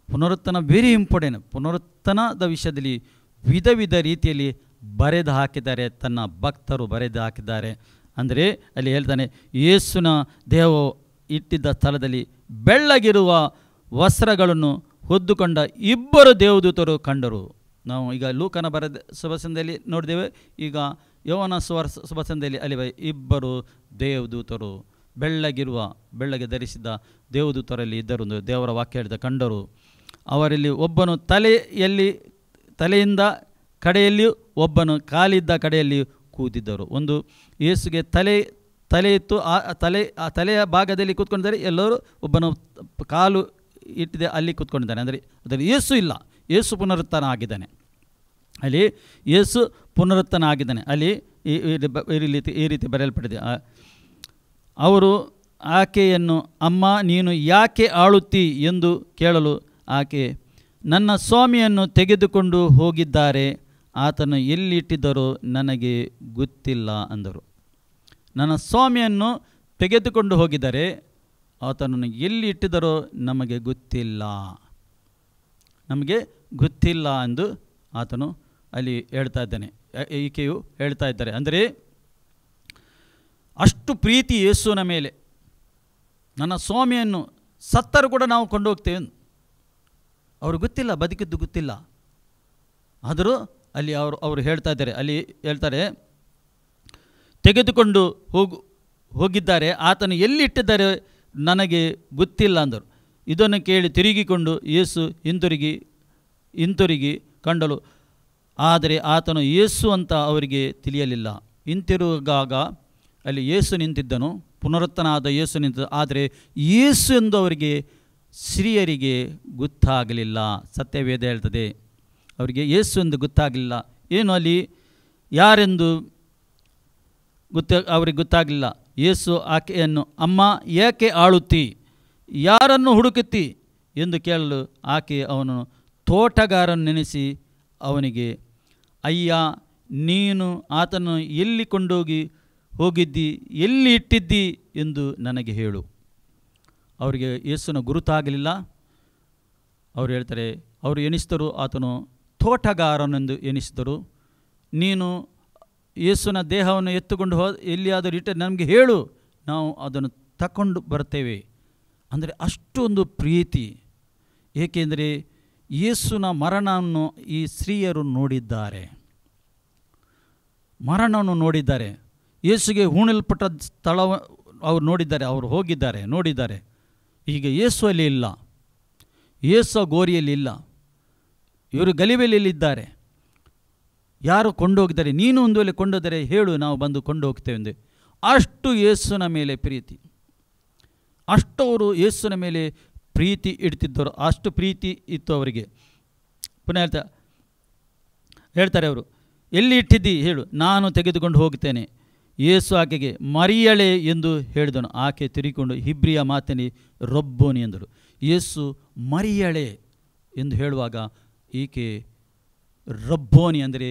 ಪುನರುತ್ಥಾನ ವೆರಿ ಇಂಪಾರ್ಟೆಂಟ್. ಪುನರುತ್ಥಾನದ ವಿಷಯದಲ್ಲಿ ವಿಧ ರೀತಿಯಲ್ಲಿ ಬರೆದು ಹಾಕಿದ್ದಾರೆ, ತನ್ನ ಭಕ್ತರು ಬರೆದು ಹಾಕಿದ್ದಾರೆ. ಅಂದರೆ ಅಲ್ಲಿ ಹೇಳ್ತಾನೆ, ಯೇಸುನ ದೇಹವು ಇಟ್ಟಿದ್ದ ಸ್ಥಳದಲ್ಲಿ ಬೆಳ್ಳಗಿರುವ ವಸ್ತ್ರಗಳನ್ನು ಹೊದ್ದುಕೊಂಡ ಇಬ್ಬರು ದೇವದೂತರು ಕಂಡರು. ನಾವು ಈಗ ಲೂಕನ ಬರೆದ ಸುಭಾಷಣೆಯಲ್ಲಿ ನೋಡಿದ್ದೇವೆ. ಈಗ ಯೋಹನ ಸುಭಾಷಣೆಯಲ್ಲಿ ಅಲ್ಲಿ ಇಬ್ಬರು ದೇವದೂತರು ಬೆಳ್ಳಗೆ ಧರಿಸಿದ ದೇವದೂತರಲ್ಲಿ ಇದ್ದರು. ದೇವರ ವಾಕ್ಯ ಹೇಳಿದ ಕಂಡರು. ಅವರಲ್ಲಿ ಒಬ್ಬನು ತಲೆಯಿಂದ ಕಡೆಯಲ್ಲಿಯೂ ಒಬ್ಬನು ಕಾಲಿದ್ದ ಕಡೆಯಲ್ಲಿಯೂ ಕೂತಿದ್ದರು. ಒಂದು ಯೇಸುಗೆ ತಲೆ ಇತ್ತು, ಆ ತಲೆಯ ಭಾಗದಲ್ಲಿ ಕೂತ್ಕೊಂಡಿದ್ದಾರೆ. ಎಲ್ಲರೂ ಒಬ್ಬನು ಕಾಲು ಇಟ್ಟಿದೆ ಅಲ್ಲಿ ಕೂತ್ಕೊಂಡಿದ್ದಾನೆ. ಅಂದರೆ ಅದರಲ್ಲಿ ಯೇಸು ಇಲ್ಲ, ಯೇಸು ಪುನರುತ್ಥಾನ ಆಗಿದ್ದಾನೆ. ಅಲ್ಲಿ ಯೇಸು ಪುನರುತ್ಥಾನ ಆಗಿದ್ದಾನೆ. ಅಲ್ಲಿ ಈ ರೀತಿ ಬರೆಯಲ್ಪಟ್ಟಿದೆ. ಅವರು ಆಕೆಯನ್ನು, ಅಮ್ಮ ನೀನು ಯಾಕೆ ಆಳುತ್ತಿ ಎಂದು ಕೇಳಲು ಆಕೆ, ನನ್ನ ಸ್ವಾಮಿಯನ್ನು ತೆಗೆದುಕೊಂಡು ಹೋಗಿದ್ದಾರೆ, ಆತನು ಎಲ್ಲಿಟ್ಟಿದ್ದರೋ ನನಗೆ ಗೊತ್ತಿಲ್ಲ ಅಂದರು. ನನ್ನ ಸ್ವಾಮಿಯನ್ನು ತೆಗೆದುಕೊಂಡು ಹೋಗಿದ್ದಾರೆ, ಆತನನ್ನು ಎಲ್ಲಿ ಇಟ್ಟಿದ್ದರೋ ನಮಗೆ ಗೊತ್ತಿಲ್ಲ ಎಂದು ಆತನು ಅಲ್ಲಿ ಹೇಳ್ತಾ ಇದ್ದಾನೆ, ಈಕೆಯು ಹೇಳ್ತಾ ಇದ್ದಾರೆ. ಅಂದರೆ ಅಷ್ಟು ಪ್ರೀತಿ ಯೇಸುವಿನ ಮೇಲೆ. ನನ್ನ ಸ್ವಾಮಿಯನ್ನು ಸತ್ತರೂ ಕೂಡ ನಾವು ಕೊಂಡು ಹೋಗ್ತೇವೆ. ಅವರು ಗೊತ್ತಿಲ್ಲ, ಬದುಕಿದ್ದು ಗೊತ್ತಿಲ್ಲ. ಆದರೂ ಅಲ್ಲಿ ಅವರು ಹೇಳ್ತಾ ಇದ್ದಾರೆ, ಅಲ್ಲಿ ಹೇಳ್ತಾರೆ, ತೆಗೆದುಕೊಂಡು ಹೋಗಿದ್ದಾರೆ, ಆತನು ಎಲ್ಲಿಟ್ಟಿದ್ದಾರೆ ನನಗೆ ಗೊತ್ತಿಲ್ಲ ಅಂದರು. ಇದನ್ನು ಕೇಳಿ ತಿರುಗಿಕೊಂಡು ಯೇಸು ಹಿಂತಿರುಗಿ ಕಂಡಳು. ಆದರೆ ಆತನು ಯೇಸು ಅಂತ ಅವರಿಗೆ ತಿಳಿಯಲಿಲ್ಲ. ಹಿಂತಿರುಗಾಗ ಅಲ್ಲಿ ಯೇಸು ನಿಂತಿದ್ದನು, ಪುನರುತ್ಥಾನದ ಯೇಸು ನಿಂತಿದ್ದ. ಆದರೆ ಯೇಸು ಎಂದು ಅವರಿಗೆ ಸ್ತ್ರೀಯರಿಗೆ ಗೊತ್ತಾಗಲಿಲ್ಲ. ಸತ್ಯವೇದ ಹೇಳ್ತದೆ, ಅವರಿಗೆ ಯೇಸು ಎಂದು ಗೊತ್ತಾಗಲಿಲ್ಲ. ಏನು ಅಲ್ಲಿ ಯಾರೆಂದು ಅವ್ರಿಗೆ ಗೊತ್ತಾಗಲಿಲ್ಲ. ಯೇಸು ಆಕೆಯನ್ನು, ಅಮ್ಮ ಏಕೆ ಆಳುತ್ತಿ, ಯಾರನ್ನು ಹುಡುಕುತ್ತಿ ಎಂದು ಕೇಳಲು ಆಕೆ ಅವನು ತೋಟಗಾರನ್ನು ನೆನೆಸಿ ಅವನಿಗೆ, ಅಯ್ಯ ನೀನು ಆತನು ಎಲ್ಲಿ ಹೋಗಿದ್ದಿ, ಎಲ್ಲಿ ಇಟ್ಟಿದ್ದಿ ಎಂದು ನನಗೆ ಹೇಳು. ಅವರಿಗೆ ಯೇಸುನ ಗುರುತಾಗಲಿಲ್ಲ. ಅವರು ಹೇಳ್ತಾರೆ, ಅವರು ಎಣಿಸಿದರು ಆತನು ತೋಟಗಾರನೆಂದು ಎಣಿಸಿದರು. ನೀನು ಯೇಸುನ ದೇಹವನ್ನು ಎತ್ತುಕೊಂಡು ಎಲ್ಲಿಯಾದರೂ ಇಟ್ಟರೆ ನಮಗೆ ಹೇಳು, ನಾವು ಅದನ್ನು ತಗೊಂಡು ಬರ್ತೇವೆ. ಅಂದರೆ ಅಷ್ಟೊಂದು ಪ್ರೀತಿ. ಏಕೆಂದರೆ ಯೇಸುನ ಮರಣವನ್ನು ಈ ಸ್ತ್ರೀಯರು ನೋಡಿದ್ದಾರೆ, ಮರಣವನ್ನು ನೋಡಿದ್ದಾರೆ. ಯೇಸುಗೆ ಹೂಣಲ್ಪಟ್ಟ ಸ್ಥಳ ಅವರು ನೋಡಿದ್ದಾರೆ, ಅವರು ಹೋಗಿದ್ದಾರೆ, ನೋಡಿದ್ದಾರೆ. ಈಗ ಯೇಸು ಅಲ್ಲಿ ಇಲ್ಲ, ಯೇಸು ಗೋರಿಯಲ್ಲಿ ಇಲ್ಲ, ಇವರು ಗಲಿಬೇಲಿಯಲ್ಲಿದ್ದಾರೆ. ಯಾರು ಕೊಂಡೋಗಿದ್ದಾರೆ, ನೀನು ಒಂದು ವೇಳೆ ಕೊಂಡೋದರೆ ಹೇಳು, ನಾವು ಬಂದು ಕೊಂಡು ಹೋಗ್ತೇವೆ ಎಂದು. ಅಷ್ಟು ಯೇಸುನ ಮೇಲೆ ಪ್ರೀತಿ, ಅಷ್ಟವರು ಯೇಸುನ ಮೇಲೆ ಪ್ರೀತಿ ಇಡ್ತಿದ್ದರು, ಅಷ್ಟು ಪ್ರೀತಿ ಇತ್ತು ಅವರಿಗೆ. ಪುನಃ ಹೇಳ್ತಾರೆ ಅವರು, ಎಲ್ಲಿ ಇಟ್ಟಿದ್ದಿ ಹೇಳು, ನಾನು ತೆಗೆದುಕೊಂಡು ಹೋಗ್ತೇನೆ. ಯೇಸು ಆಕೆಗೆ ಮರಿಯಳೆ ಎಂದು ಹೇಳಿದನು. ಆಕೆ ತಿರುಗಿಕೊಂಡು ಹಿಬ್ರಿಯ ಮಾತಿನಲ್ಲಿ ರಬ್ಬೋನಿ ಎಂದಳು. ಯೇಸು ಮರಿಯಳೆ ಎಂದು ಹೇಳುವಾಗ ಈಕೆ ರಬ್ಬೋನಿ ಅಂದರೆ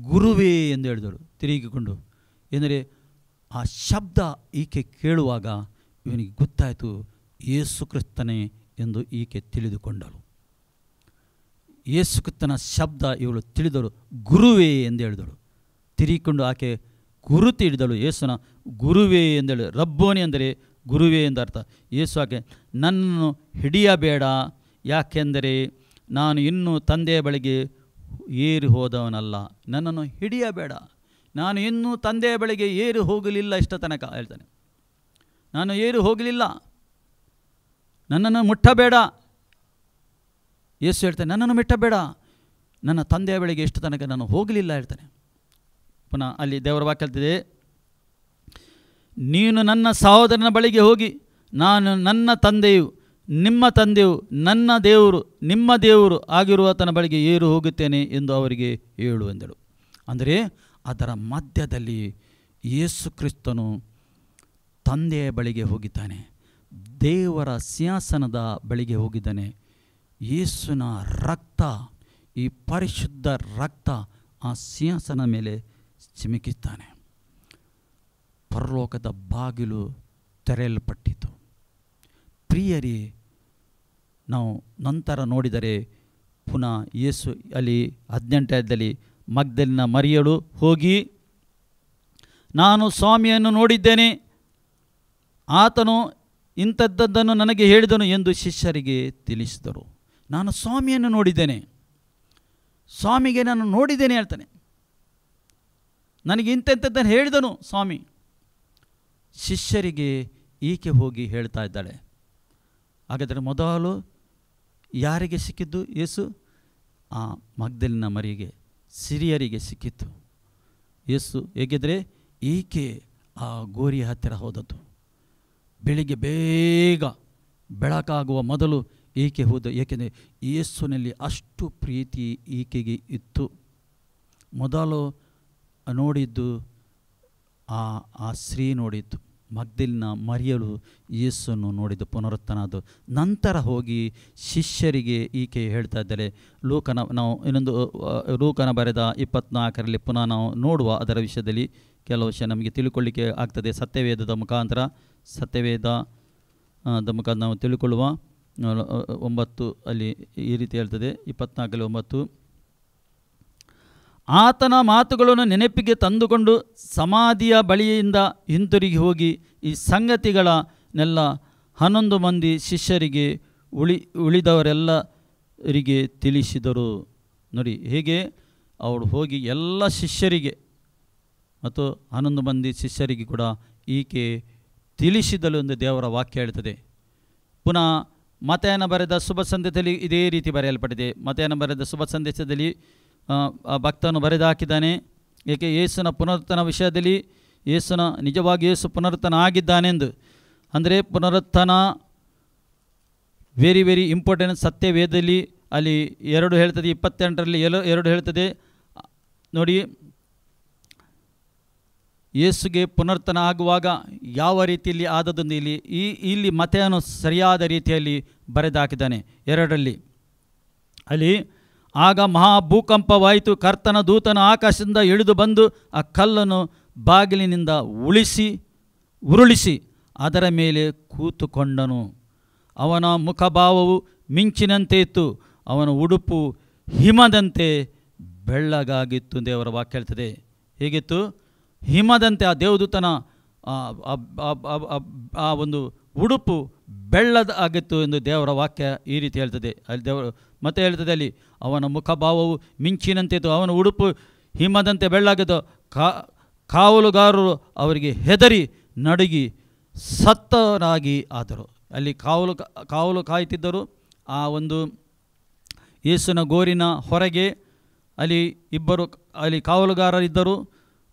ಗುರುವೇ ಎಂದು ಹೇಳಿದಳು ತಿರುಗಿಕೊಂಡು. ಎಂದರೆ ಆ ಶಬ್ದ ಈಕೆ ಕೇಳುವಾಗ ಇವನಿಗೆ ಗೊತ್ತಾಯಿತು, ಯೇಸು ಕ್ರಿಸ್ತನೇ ಎಂದು ಈಕೆ ತಿಳಿದುಕೊಂಡಳು. ಯೇಸು ಕ್ರಿಸ್ತನ ಶಬ್ದ ಇವಳು ತಿಳಿದಳು, ಗುರುವೇ ಎಂದು ಹೇಳಿದಳು. ತಿರುಗಿಕೊಂಡು ಆಕೆ ಗುರುತು ಹಿಡಿದಳು, ಯೇಸುನ ಗುರುವೇ ಎಂದಳು. ರಬ್ಬೋನಿ ಅಂದರೆ ಗುರುವೇ ಎಂದರ್ಥ. ಯೇಸು ಆಕೆ, ನನ್ನನ್ನು ಹಿಡಿಯಬೇಡ, ಯಾಕೆಂದರೆ ನಾನು ಇನ್ನೂ ತಂದೆಯ ಬಳಿಗೆ ಏರಿ ಹೋದವನಲ್ಲ. ನನ್ನನ್ನು ಹಿಡಿಯಬೇಡ, ನಾನು ಇನ್ನೂ ತಂದೆಯ ಬಳಿಗೆ ಏರಿ ಹೋಗಲಿಲ್ಲ. ಇಷ್ಟ ತನಕ ಹೇಳ್ತಾನೆ, ನಾನು ಏರಿ ಹೋಗಲಿಲ್ಲ, ನನ್ನನ್ನು ಮುಟ್ಟಬೇಡ. ಯೇಸು ಹೇಳ್ತಾನೆ, ನನ್ನನ್ನು ಮುಟ್ಟಬೇಡ, ನನ್ನ ತಂದೆಯ ಬಳಿಗೆ ಎಷ್ಟು ತನಕ ನಾನು ಹೋಗಲಿಲ್ಲ ಹೇಳ್ತಾನೆ. ಪುನಃ ಅಲ್ಲಿ ದೇವರ ವಾಕ್ಯ ಹೇಳ್ತಿದೆ, ನೀನು ನನ್ನ ಸಹೋದರನ ಬಳಿಗೆ ಹೋಗಿ, ನಾನು ನನ್ನ ತಂದೆಯು ನಿಮ್ಮ ತಂದೆಯು ನನ್ನ ದೇವರು ನಿಮ್ಮ ದೇವರು ಆಗಿರುವಾತನ ಬಳಿಗೆ ಏರು ಹೋಗುತ್ತೇನೆ ಎಂದು ಅವರಿಗೆ ಹೇಳು ಎಂದಳು. ಅಂದರೆ ಅದರ ಮಧ್ಯದಲ್ಲಿ ಯೇಸು ಕ್ರಿಸ್ತನು ತಂದೆಯ ಬಳಿಗೆ ಹೋಗಿದ್ದಾನೆ, ದೇವರ ಸಿಂಹಾಸನದ ಬಳಿಗೆ ಹೋಗಿದ್ದಾನೆ. ಯೇಸುನ ರಕ್ತ ಈ ಪರಿಶುದ್ಧ ರಕ್ತ ಆ ಸಿಂಹಾಸನ ಮೇಲೆ ಚಿಮುಕಿಸ್ತಾನೆ. ಪರಲೋಕದ ಬಾಗಿಲು ತೆರೆಯಲ್ಪಟ್ಟಿತು. ಪ್ರಿಯರೇ, ನಾವು ನಂತರ ನೋಡಿದರೆ ಪುನಃ ಯೇಸು ಅಲ್ಲಿ 18ರಲ್ಲಿ ಮಗ್ದಲಿನ ಮರಿಯಳು ಹೋಗಿ, ನಾನು ಸ್ವಾಮಿಯನ್ನು ನೋಡಿದ್ದೇನೆ, ಆತನು ಇಂಥದ್ದನ್ನು ನನಗೆ ಹೇಳಿದನು ಎಂದು ಶಿಷ್ಯರಿಗೆ ತಿಳಿಸಿದರು. ನಾನು ಸ್ವಾಮಿಯನ್ನು ನೋಡಿದ್ದೇನೆ, ಸ್ವಾಮಿಗೆ ನಾನು ನೋಡಿದ್ದೇನೆ ಹೇಳ್ತಾನೆ. ನನಗೆ ಇಂಥದ್ದನ್ನು ಹೇಳಿದನು ಸ್ವಾಮಿ. ಶಿಷ್ಯರಿಗೆ ಈಕೆ ಹೋಗಿ ಹೇಳ್ತಾ ಇದ್ದಾಳೆ. ಹಾಗಾದರೆ ಮೊದಲು ಯಾರಿಗೆ ಸಿಕ್ಕಿದ್ದು ಯೇಸು? ಆ ಮಗ್ದಲಿನ ಮರಿಗೆ, ಸಿರಿಯರಿಗೆ ಸಿಕ್ಕಿತ್ತು ಯೇಸು. ಹೇಗಿದ್ದರೆ ಈಕೆ ಆ ಗೋರಿಯ ಹತ್ತಿರ ಹೋದದ್ದು. ಬೆಳಿಗ್ಗೆ ಬೇಗ ಬೆಳಕಾಗುವ ಮೊದಲು ಈಕೆ ಹೋದ. ಏಕೆಂದರೆ ಯೇಸುವಿನಲ್ಲಿ ಅಷ್ಟು ಪ್ರೀತಿ ಈಕೆಗೆ ಇತ್ತು. ಮೊದಲು ನೋಡಿದ್ದು ಆ ಸ್ತ್ರೀ ನೋಡಿದ್ದು, ಮಗ್ದಲಿನ ಮರಿಯಳು ಯೇಸುವನ್ನು ನೋಡಿದ್ದು ಪುನರುತ್ಥಾನದ್ದು. ನಂತರ ಹೋಗಿ ಶಿಷ್ಯರಿಗೆ ಈಕೆ ಹೇಳ್ತಾ ಇದ್ದಾರೆ. ನಾವು ಇನ್ನೊಂದು ಲೂಕನ ಬರೆದ 24ರಲ್ಲಿ ಪುನಃ ನಾವು ನೋಡುವ ಅದರ ವಿಷಯದಲ್ಲಿ ಕೆಲವು ವಿಷಯ ನಮಗೆ ತಿಳ್ಕೊಳ್ಳಿಕ್ಕೆ ಆಗ್ತದೆ. ಸತ್ಯವೇದದ ಮುಖಾಂತರ ನಾವು ತಿಳ್ಕೊಳ್ಳುವ 9 ಅಲ್ಲಿ ಈ ರೀತಿ ಹೇಳ್ತದೆ. 24:9, ಆತನ ಮಾತುಗಳನ್ನು ನೆನಪಿಗೆ ತಂದುಕೊಂಡು ಸಮಾಧಿಯ ಬಳಿಯಿಂದ ಹಿಂತಿರುಗಿ ಹೋಗಿ ಈ ಸಂಗತಿಗಳನ್ನೆಲ್ಲ 11 ಮಂದಿ ಶಿಷ್ಯರಿಗೆ ಉಳಿದವರೆಲ್ಲರಿಗೆ ತಿಳಿಸಿದರು. ನೋಡಿ ಹೇಗೆ ಅವಳು ಹೋಗಿ ಎಲ್ಲ ಶಿಷ್ಯರಿಗೆ ಮತ್ತು 11 ಮಂದಿ ಶಿಷ್ಯರಿಗೆ ಕೂಡ ಈಕೆ ತಿಳಿಸಿದಳು ಎಂದು ದೇವರ ವಾಕ್ಯ ಹೇಳ್ತದೆ. ಪುನಃ ಮತ್ತಾಯನ ಬರೆದ ಶುಭ ಸಂದೇಶದಲ್ಲಿ ಇದೇ ರೀತಿ ಬರೆಯಲ್ಪಟ್ಟಿದೆ. ಮತ್ತಾಯನ ಬರೆದ ಶುಭ ಸಂದೇಶದಲ್ಲಿ ಭಕ್ತನು ಬರೆದು ಹಾಕಿದ್ದಾನೆ. ಏಕೆ ಯೇಸುನ ಪುನರುತ್ಥಾನ ವಿಷಯದಲ್ಲಿ ನಿಜವಾಗಿ ಯೇಸು ಪುನರುತ್ಥಾನ ಆಗಿದ್ದಾನೆಂದು. ಅಂದರೆ ಪುನರುತ್ಥಾನ ವೆರಿ ವೆರಿ ಇಂಪಾರ್ಟೆಂಟ್. ಸತ್ಯವೇದದಲ್ಲಿ ಅಲ್ಲಿ 2 ಹೇಳ್ತದೆ, 28ರಲ್ಲಿ 2 ಹೇಳ್ತದೆ. ನೋಡಿ, ಯೇಸುಗೆ ಪುನರುತ್ಥಾನ ಆಗುವಾಗ ಯಾವ ರೀತಿಯಲ್ಲಿ ಆದದೊಂದು ಇಲ್ಲಿ ಮತ್ತಾಯನು ಸರಿಯಾದ ರೀತಿಯಲ್ಲಿ ಬರೆದಾಕಿದ್ದಾನೆ 2ರಲ್ಲಿ. ಅಲ್ಲಿ ಆಗ ಮಹಾಭೂಕಂಪವಾಯಿತು. ಕರ್ತನ ದೂತನ ಆಕಾಶದಿಂದ ಇಳಿದು ಬಂದು ಆ ಕಲ್ಲನ್ನು ಬಾಗಿಲಿನಿಂದ ಉರುಳಿಸಿ ಅದರ ಮೇಲೆ ಕೂತುಕೊಂಡನು. ಅವನ ಮುಖಭಾವವು ಮಿಂಚಿನಂತೆ ಇತ್ತು, ಅವನ ಉಡುಪು ಹಿಮದಂತೆ ಬೆಳ್ಳಗಾಗಿತ್ತು. ದೇವರ ವಾಕ್ಯ ಹೇಳ್ತದೆ. ಹೇಗಿತ್ತು? ಹಿಮದಂತೆ ಆ ದೇವದೂತನ ಆ ಒಂದು ಉಡುಪು ಬೆಳ್ಳದಾಗಿತ್ತು ಎಂದು ದೇವರ ವಾಕ್ಯ ಈ ರೀತಿ ಹೇಳ್ತದೆ. ಅಲ್ಲಿ ದೇವರು ಮತ್ತೆ ಹೇಳ್ತದೆ, ಅಲ್ಲಿ ಅವನ ಮುಖಭಾವವು ಮಿಂಚಿನಂತೆ ಇತ್ತು, ಅವನ ಉಡುಪು ಹಿಮದಂತೆ ಬೆಳ್ಳಾಗಿತ್ತು. ಕಾವಲುಗಾರರು ಅವರಿಗೆ ಹೆದರಿ ನಡುಗಿ ಸತ್ತವರಾಗಿ ಆದರು. ಅಲ್ಲಿ ಕಾವಲು ಕಾಯ್ತಿದ್ದರು. ಆ ಒಂದು ಯೇಸುನ ಗೋರಿನ ಹೊರಗೆ ಅಲ್ಲಿ ಇಬ್ಬರು ಕಾವಲುಗಾರರಿದ್ದರು.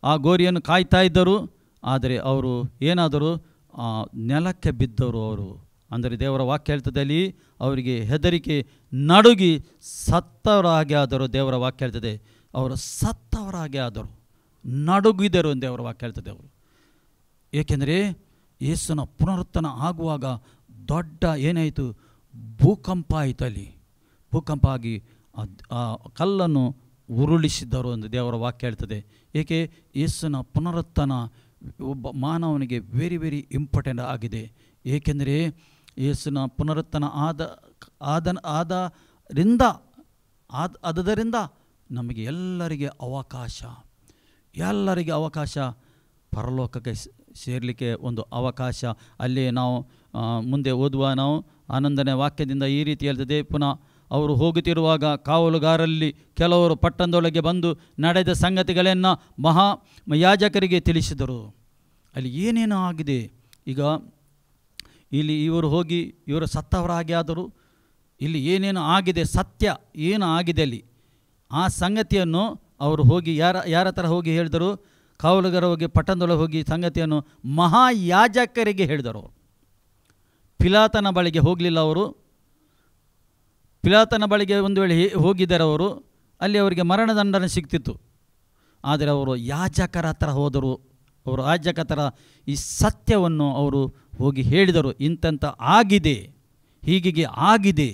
ಆ ಗೋರಿಯನ್ನು ಕಾಯ್ತಾ ಇದ್ದರು. ಆದರೆ ಅವರು ಏನಾದರೂ ನೆಲಕ್ಕೆ ಬಿದ್ದವರು. ಅವರು ಅಂದರೆ ದೇವರ ವಾಕ್ಯ ಹೇಳ್ತದೆ, ಅಲ್ಲಿ ಅವರಿಗೆ ಹೆದರಿಕೆ ನಡುಗಿ ಸತ್ತವರಾಗಿ ಆದರು. ದೇವರ ವಾಕ್ಯ ಹೇಳ್ತದೆ, ಅವರು ಸತ್ತವರಾಗಿ ಆದರು, ನಡುಗಿದರು ಎಂದು ದೇವರ ವಾಕ್ಯ ಹೇಳ್ತದೆ. ಅವರು ಏಕೆಂದರೆ ಯೇಸುನ ಪುನರುತ್ಥಾನ ಆಗುವಾಗ ದೊಡ್ಡ ಏನಾಯಿತು? ಭೂಕಂಪ ಆಯಿತು. ಅಲ್ಲಿ ಭೂಕಂಪ ಆಗಿ ಆ ಕಲ್ಲನ್ನು ಉರುಳಿಸಿದ್ದರು ಎಂದು ದೇವರ ವಾಕ್ಯ ಹೇಳ್ತದೆ. ಏಕೆ? ಯೇಸುನ ಪುನರುತ್ಥಾನ ಒಬ್ಬ ಮಾನವನಿಗೆ ವೆರಿ ವೆರಿ ಇಂಪಾರ್ಟೆಂಟ್ ಆಗಿದೆ. ಏಕೆಂದರೆ ಯೇಸುನ ಪುನರುತ್ಥಾನ ಆದರಿಂದ ನಮಗೆ ಎಲ್ಲರಿಗೆ ಅವಕಾಶ ಪರಲೋಕಕ್ಕೆ ಸೇರಲಿಕ್ಕೆ ಒಂದು ಅವಕಾಶ. ಅಲ್ಲಿ ನಾವು ಮುಂದೆ ಓದುವ ನಾವು 11ನೇ ವಾಕ್ಯದಿಂದ ಈ ರೀತಿ ಹೇಳ್ತದೆ. ಪುನಃ ಅವರು ಹೋಗುತ್ತಿರುವಾಗ ಕಾವಲುಗಾರಲ್ಲಿ ಕೆಲವರು ಪಟ್ಟಣದೊಳಗೆ ಬಂದು ನಡೆದ ಸಂಗತಿಗಳನ್ನು ಯಾಜಕರಿಗೆ ತಿಳಿಸಿದರು. ಅಲ್ಲಿ ಏನೇನು ಆಗಿದೆ? ಈಗ ಇಲ್ಲಿ ಇವರು ಸತ್ತವರಾಗಿ ಆದರು. ಇಲ್ಲಿ ಏನೇನು ಆಗಿದೆ, ಸತ್ಯ ಏನು ಆಗಿದೆ ಅಲ್ಲಿ, ಆ ಸಂಗತಿಯನ್ನು ಅವರು ಹೋಗಿ ಯಾರ ಹತ್ರ ಹೋಗಿ ಹೇಳಿದರು? ಕಾವಲುಗಾರ ಹೋಗಿ ಪಟ್ಟಣದೊಳಗೆ ಹೋಗಿ ಸಂಗತಿಯನ್ನು ಮಹಾಯಾಜಕರಿಗೆ ಹೇಳಿದರು. ಪಿಲಾತನ ಬಳಿಗೆ ಹೋಗಲಿಲ್ಲ ಅವರು. ಪಿಲಾತನ ಬಳಿಗೆ ಒಂದು ವೇಳೆ ಹೋಗಿದ್ದಾರೆ ಅವರು, ಅಲ್ಲಿ ಅವರಿಗೆ ಮರಣದಂಡನೆ ಸಿಗ್ತಿತ್ತು. ಆದರೆ ಅವರು ಯಾಜಕರ ಹತ್ರ ಹೋದರು. ಅವರು ಯಾಜಕರ ಹತ್ರ ಈ ಸತ್ಯವನ್ನು ಅವರು ಹೋಗಿ ಹೇಳಿದರು. ಇಂಥ ಆಗಿದೆ, ಹೀಗೆ ಆಗಿದೆ,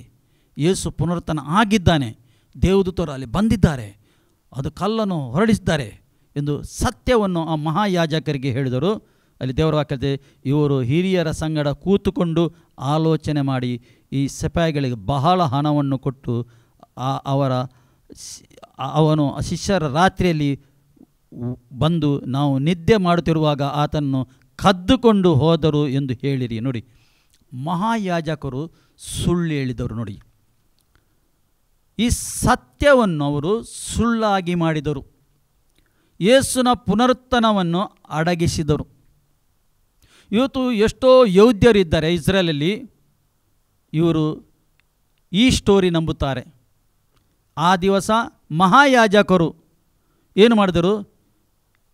ಯೇಸು ಪುನರುತ್ಥಾನ ಆಗಿದ್ದಾನೆ, ದೇವದೂತರು ಅಲ್ಲಿ ಬಂದಿದ್ದಾರೆ, ಅದು ಕಲ್ಲನ್ನು ಹೊರಡಿಸಿದ್ದಾರೆ ಎಂದು ಸತ್ಯವನ್ನು ಆ ಮಹಾಯಾಜಕರಿಗೆ ಹೇಳಿದರು. ಅಲ್ಲಿ ದೇವರ ವಾಕ್ಯತೆ, ಇವರು ಹಿರಿಯರ ಸಂಗಡ ಕೂತುಕೊಂಡು ಆಲೋಚನೆ ಮಾಡಿ ಈ ಸಿಪಾಯಿಗಳಿಗೆ ಬಹಳ ಹಣವನ್ನು ಕೊಟ್ಟು ಅವನು ಶಿಷ್ಯರ ರಾತ್ರಿಯಲ್ಲಿ ಬಂದು ನಾವು ನಿದ್ದೆ ಮಾಡುತ್ತಿರುವಾಗ ಆತನನ್ನು ಕದ್ದುಕೊಂಡು ಹೋದರು ಎಂದು ಹೇಳಿರಿ. ನೋಡಿ, ಮಹಾಯಾಜಕರು ಸುಳ್ಳು ಹೇಳಿದರು. ನೋಡಿ, ಈ ಸತ್ಯವನ್ನು ಅವರು ಸುಳ್ಳಾಗಿ ಮಾಡಿದರು. ಯೇಸುವಿನ ಪುನರುತ್ಥಾನವನ್ನು ಅಡಗಿಸಿದರು. ಇವತ್ತು ಎಷ್ಟೋ ಯಹೂದ್ಯರಿದ್ದಾರೆ ಇಸ್ರೇಲಲ್ಲಿ, ಇವರು ಈ ಸ್ಟೋರಿ ನಂಬುತ್ತಾರೆ. ಆ ದಿವಸ ಮಹಾಯಾಜಕರು ಏನು ಮಾಡಿದರು?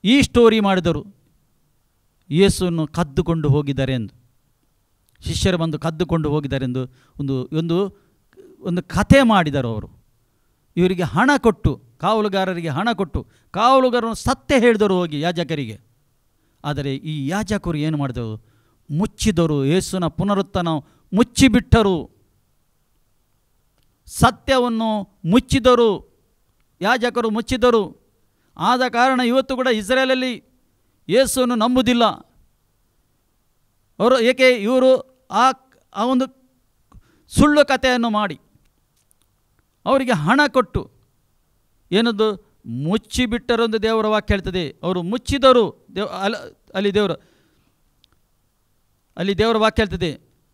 ಈ ಸ್ಟೋರಿ ಮಾಡಿದರು, ಯೇಸುವನ್ನು ಕದ್ದುಕೊಂಡು ಹೋಗಿದ್ದಾರೆ ಎಂದು, ಶಿಷ್ಯರು ಬಂದು ಕದ್ದುಕೊಂಡು ಹೋಗಿದ್ದಾರೆ ಎಂದು ಒಂದು ಕಥೆ ಮಾಡಿದರು. ಅವರು ಇವರಿಗೆ ಹಣ ಕೊಟ್ಟು, ಕಾವಲುಗಾರರಿಗೆ ಹಣ ಕೊಟ್ಟು, ಕಾವಲುಗಾರನು ಸತ್ಯ ಹೇಳಿದರು ಹೋಗಿ ಯಾಜಕರಿಗೆ. ಆದರೆ ಈ ಯಾಜಕರು ಏನು ಮಾಡಿದರು? ಮುಚ್ಚಿದರು. ಯೇಸುವಿನ ಪುನರುತ್ಥಾನ ಮುಚ್ಚಿಬಿಟ್ಟರು, ಸತ್ಯವನ್ನು ಮುಚ್ಚಿದರು, ಯಾಜಕರು ಮುಚ್ಚಿದರು. ಆದ ಕಾರಣ ಇವತ್ತು ಕೂಡ ಇಸ್ರೇಲಲ್ಲಿ ಯೇಸುವನ್ನು ನಂಬುವುದಿಲ್ಲ ಅವರು. ಏಕೆ? ಇವರು ಆ ಒಂದು ಸುಳ್ಳು ಕಥೆಯನ್ನು ಮಾಡಿ ಅವರಿಗೆ ಹಣ ಕೊಟ್ಟು ಏನದು ಮುಚ್ಚಿಬಿಟ್ಟರು ಎಂದು ದೇವರ ವಾಕ್ಯ ಹೇಳ್ತದೆ. ಅವರು ಮುಚ್ಚಿದರು. ಅಲ್ಲಿ ದೇವರ ವಾಕ್ಯ ಹೇಳ್ತದೆ,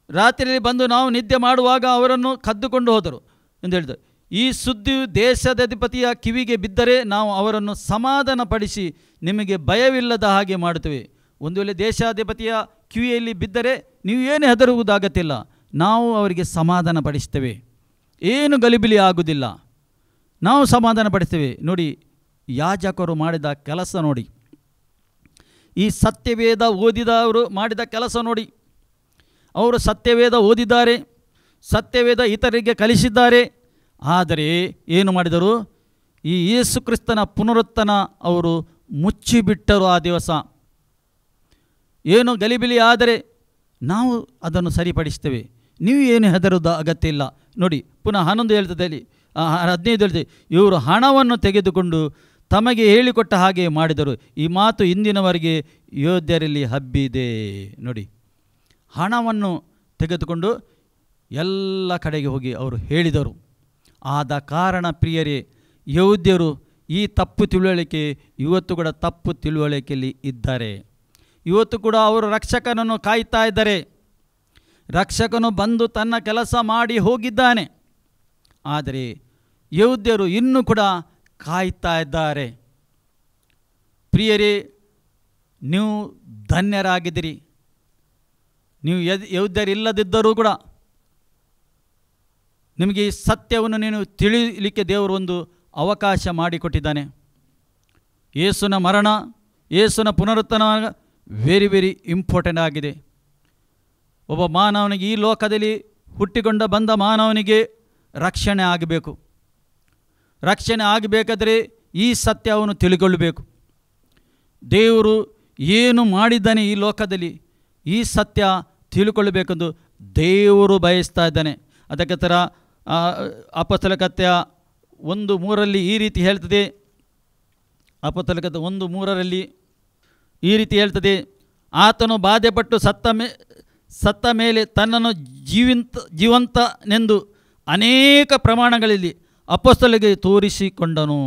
ರಾತ್ರಿಯಲ್ಲಿ ಬಂದು ನಾವು ನಿದ್ದೆ ಮಾಡುವಾಗ ಅವರನ್ನು ಕದ್ದುಕೊಂಡು ಹೋದರು ಎಂದು ಹೇಳಿದರು. ಈ ಸುದ್ದಿಯು ದೇಶಾಧಿಪತಿಯ ಕಿವಿಗೆ ಬಿದ್ದರೆ ನಾವು ಅವರನ್ನು ಸಮಾಧಾನಪಡಿಸಿ ನಿಮಗೆ ಭಯವಿಲ್ಲದ ಹಾಗೆ ಮಾಡುತ್ತೇವೆ. ಒಂದು ವೇಳೆ ದೇಶಾಧಿಪತಿಯ ಕಿವಿಯಲ್ಲಿ ಬಿದ್ದರೆ ನೀವು ಏನು ಹೆದರುವುದಾಗತ್ತಿಲ್ಲ, ನಾವು ಅವರಿಗೆ ಸಮಾಧಾನ ಪಡಿಸ್ತೇವೆ, ಏನು ಗಲಿಬಿಲಿ ಆಗುವುದಿಲ್ಲ, ನಾವು ಸಮಾಧಾನ ಪಡಿಸ್ತೇವೆ. ನೋಡಿ, ಯಾಜಕರು ಮಾಡಿದ ಕೆಲಸ ನೋಡಿ, ಈ ಸತ್ಯವೇದ ಓದಿದವರು ಮಾಡಿದ ಕೆಲಸ ನೋಡಿ. ಅವರು ಸತ್ಯವೇದ ಓದಿದ್ದಾರೆ, ಸತ್ಯವೇದ ಇತರರಿಗೆ ಕಲಿಸಿದ್ದಾರೆ. ಆದರೆ ಏನು ಮಾಡಿದರು? ಈ ಯೇಸು ಕ್ರಿಸ್ತನ ಪುನರುತ್ಥಾನ ಅವರು ಮುಚ್ಚಿಬಿಟ್ಟರು. ಆ ದಿವಸ ಏನು ಗಲಿಬಿಲಿ ಆದರೆ ನಾವು ಅದನ್ನು ಸರಿಪಡಿಸ್ತೇವೆ, ನೀವು ಏನು ಹೆದರುವುದು ಅಗತ್ಯ ಇಲ್ಲ. ನೋಡಿ, ಪುನಃ 11 ಹೇಳ್ತದೆ, ಅಲ್ಲಿ 15 ಹೇಳ್ತದೆ, ಇವರು ಹಣವನ್ನು ತೆಗೆದುಕೊಂಡು ತಮಗೆ ಹೇಳಿಕೊಟ್ಟ ಹಾಗೆ ಮಾಡಿದರು. ಈ ಮಾತು ಇಂದಿನವರೆಗೆ ಯೋಧ್ಯರಲ್ಲಿ ಹಬ್ಬಿದೆ. ನೋಡಿ, ಹಣವನ್ನು ತೆಗೆದುಕೊಂಡು ಎಲ್ಲ ಕಡೆಗೆ ಹೋಗಿ ಅವರು ಹೇಳಿದರು. ಆದ ಕಾರಣ ಪ್ರಿಯರೇ, ಯಹೂದ್ಯರು ಈ ತಪ್ಪು ತಿಳುವಳಿಕೆ ಇವತ್ತು ಕೂಡ ತಪ್ಪು ತಿಳುವಳಿಕೆಯಲ್ಲಿ ಇದ್ದಾರೆ. ಇವತ್ತು ಕೂಡ ಅವರು ರಕ್ಷಕನನ್ನು ಕಾಯ್ತಾ ಇದ್ದಾರೆ. ರಕ್ಷಕನು ಬಂದು ತನ್ನ ಕೆಲಸ ಮಾಡಿ ಹೋಗಿದ್ದಾನೆ. ಆದರೆ ಯಹೂದ್ಯರು ಇನ್ನೂ ಕೂಡ ಕಾಯ್ತಾ ಇದ್ದಾರೆ. ಪ್ರಿಯರೇ, ನೀವು ಧನ್ಯರಾಗಿದ್ದೀರಿ. ನೀವು ಯಹೂದ್ಯರಿಲ್ಲದಿದ್ದರೂ ಕೂಡ ನಿಮಗೆ ಈ ಸತ್ಯವನ್ನು ನೀನು ತಿಳಿಯಲಿಕ್ಕೆ ದೇವರು ಒಂದು ಅವಕಾಶ ಮಾಡಿಕೊಟ್ಟಿದ್ದಾನೆ. ಯೇಸುವಿನ ಮರಣ, ಯೇಸುವಿನ ಪುನರುತ್ಥಾನ ವೆರಿ ವೆರಿ ಇಂಪಾರ್ಟೆಂಟ್ ಆಗಿದೆ. ಒಬ್ಬ ಮಾನವನಿಗೆ, ಈ ಲೋಕದಲ್ಲಿ ಹುಟ್ಟಿಕೊಂಡ ಬಂದ ಮಾನವನಿಗೆ ರಕ್ಷಣೆ ಆಗಬೇಕು. ರಕ್ಷಣೆ ಆಗಬೇಕಾದರೆ ಈ ಸತ್ಯ ಅವನು ತಿಳಿದುಕೊಳ್ಳಬೇಕು. ದೇವರು ಏನು ಮಾಡಿದ್ದಾನೆ ಈ ಲೋಕದಲ್ಲಿ, ಈ ಸತ್ಯ ತಿಳ್ಕೊಳ್ಳಬೇಕೆಂದು ದೇವರು ಬಯಸ್ತಾ ಇದ್ದಾನೆ. ಅದಕ್ಕೆ ಥರ ಅಪೊಸ್ತಲ ಕೃತ್ಯ 1:3 ಈ ರೀತಿ ಹೇಳ್ತದೆ. ಅಪೊಸ್ತಲ ಕೃತ್ಯ 1:3 ಈ ರೀತಿ ಹೇಳ್ತದೆ, ಆತನು ಬಾಧೆಪಟ್ಟು ಸತ್ತ ಮೇಲೆ ತನ್ನನ್ನು ಜೀವಂತನೆಂದು ಅನೇಕ ಪ್ರಮಾಣಗಳಲ್ಲಿ ಅಪೊಸ್ತಲರಿಗೆ ತೋರಿಸಿಕೊಂಡನು.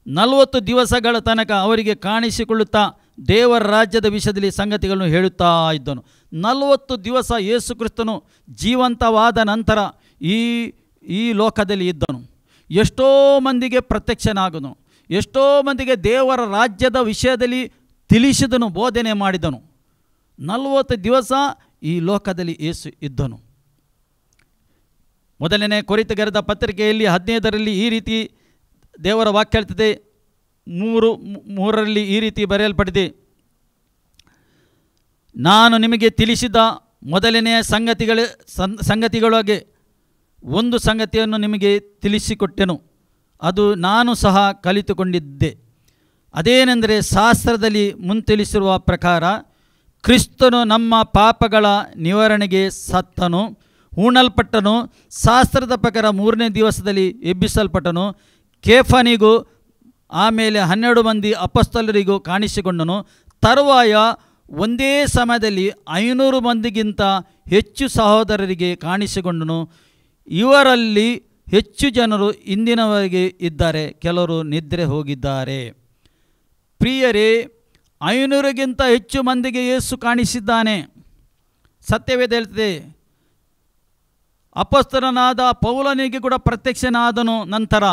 40 ದಿವಸಗಳ ತನಕ ಅವರಿಗೆ ಕಾಣಿಸಿಕೊಳ್ಳುತ್ತಾ ದೇವರ ರಾಜ್ಯದ ವಿಷಯದಲ್ಲಿ ಸಂಗತಿಗಳನ್ನು ಹೇಳುತ್ತಾ ಇದ್ದನು. 40 ದಿವಸ ಯೇಸು ಕ್ರಿಸ್ತನು ಜೀವಂತವಾದ ನಂತರ ಈ ಲೋಕದಲ್ಲಿ ಇದ್ದನು. ಎಷ್ಟೋ ಮಂದಿಗೆ ಪ್ರತ್ಯಕ್ಷನಾಗನು, ಎಷ್ಟೋ ಮಂದಿಗೆ ದೇವರ ರಾಜ್ಯದ ವಿಷಯದಲ್ಲಿ ತಿಳಿಸಿದನು, ಬೋಧನೆ ಮಾಡಿದನು. 40 ದಿವಸ ಈ ಲೋಕದಲ್ಲಿ ಯೇಸು ಇದ್ದನು. ಮೊದಲನೇ ಕೊರಿಂಥೀಯರ ಪತ್ರಿಕೆಯಲ್ಲಿ 15 ಈ ರೀತಿ ದೇವರ ವಾಕ್ಯ ಹೇಳ್ತದೆ. 3 ಈ ರೀತಿ ಬರೆಯಲ್ಪಟ್ಟಿದೆ, ನಾನು ನಿಮಗೆ ತಿಳಿಸಿದ ಮೊದಲನೆಯ ಸಂಗತಿಗಳೊಳಗೆ ಒಂದು ಸಂಗತಿಯನ್ನು ನಿಮಗೆ ತಿಳಿಸಿಕೊಟ್ಟೆನು, ಅದು ನಾನು ಸಹ ಕಲಿತುಕೊಂಡಿದ್ದೆ. ಅದೇನೆಂದರೆ, ಶಾಸ್ತ್ರದಲ್ಲಿ ಮುಂತಿಳಿಸಿರುವ ಪ್ರಕಾರ ಕ್ರಿಸ್ತನು ನಮ್ಮ ಪಾಪಗಳ ನಿವಾರಣೆಗೆ ಸತ್ತನು, ಹೂಣಲ್ಪಟ್ಟನು. ಶಾಸ್ತ್ರದ ಪ್ರಕಾರ 3ನೇ ದಿವಸದಲ್ಲಿ ಎಬ್ಬಿಸಲ್ಪಟ್ಟನು. ಕೇಫನಿಗೂ ಆಮೇಲೆ 12 ಮಂದಿ ಅಪೊಸ್ತಲರಿಗೂ ಕಾಣಿಸಿಕೊಂಡನು. ತರುವಾಯ ಒಂದೇ ಸಮಯದಲ್ಲಿ 500 ಮಂದಿಗಿಂತ ಹೆಚ್ಚು ಸಹೋದರರಿಗೆ ಕಾಣಿಸಿಕೊಂಡನು. ಇವರಲ್ಲಿ ಹೆಚ್ಚು ಜನರು ಇಂದಿನವರೆಗೆ ಇದ್ದಾರೆ, ಕೆಲವರು ನಿದ್ರೆ ಹೋಗಿದ್ದಾರೆ. ಪ್ರಿಯರೇ, 500ಗಿಂತ ಹೆಚ್ಚು ಮಂದಿಗೆ ಯೇಸು ಕಾಣಿಸಿದ್ದಾನೆ. ಸತ್ಯವೇದ ಹೇಳ್ತದೆ, ಅಪೊಸ್ತಲನಾದ ಪೌಲನಿಗೆ ಕೂಡ ಪ್ರತ್ಯಕ್ಷನಾದನು. ನಂತರ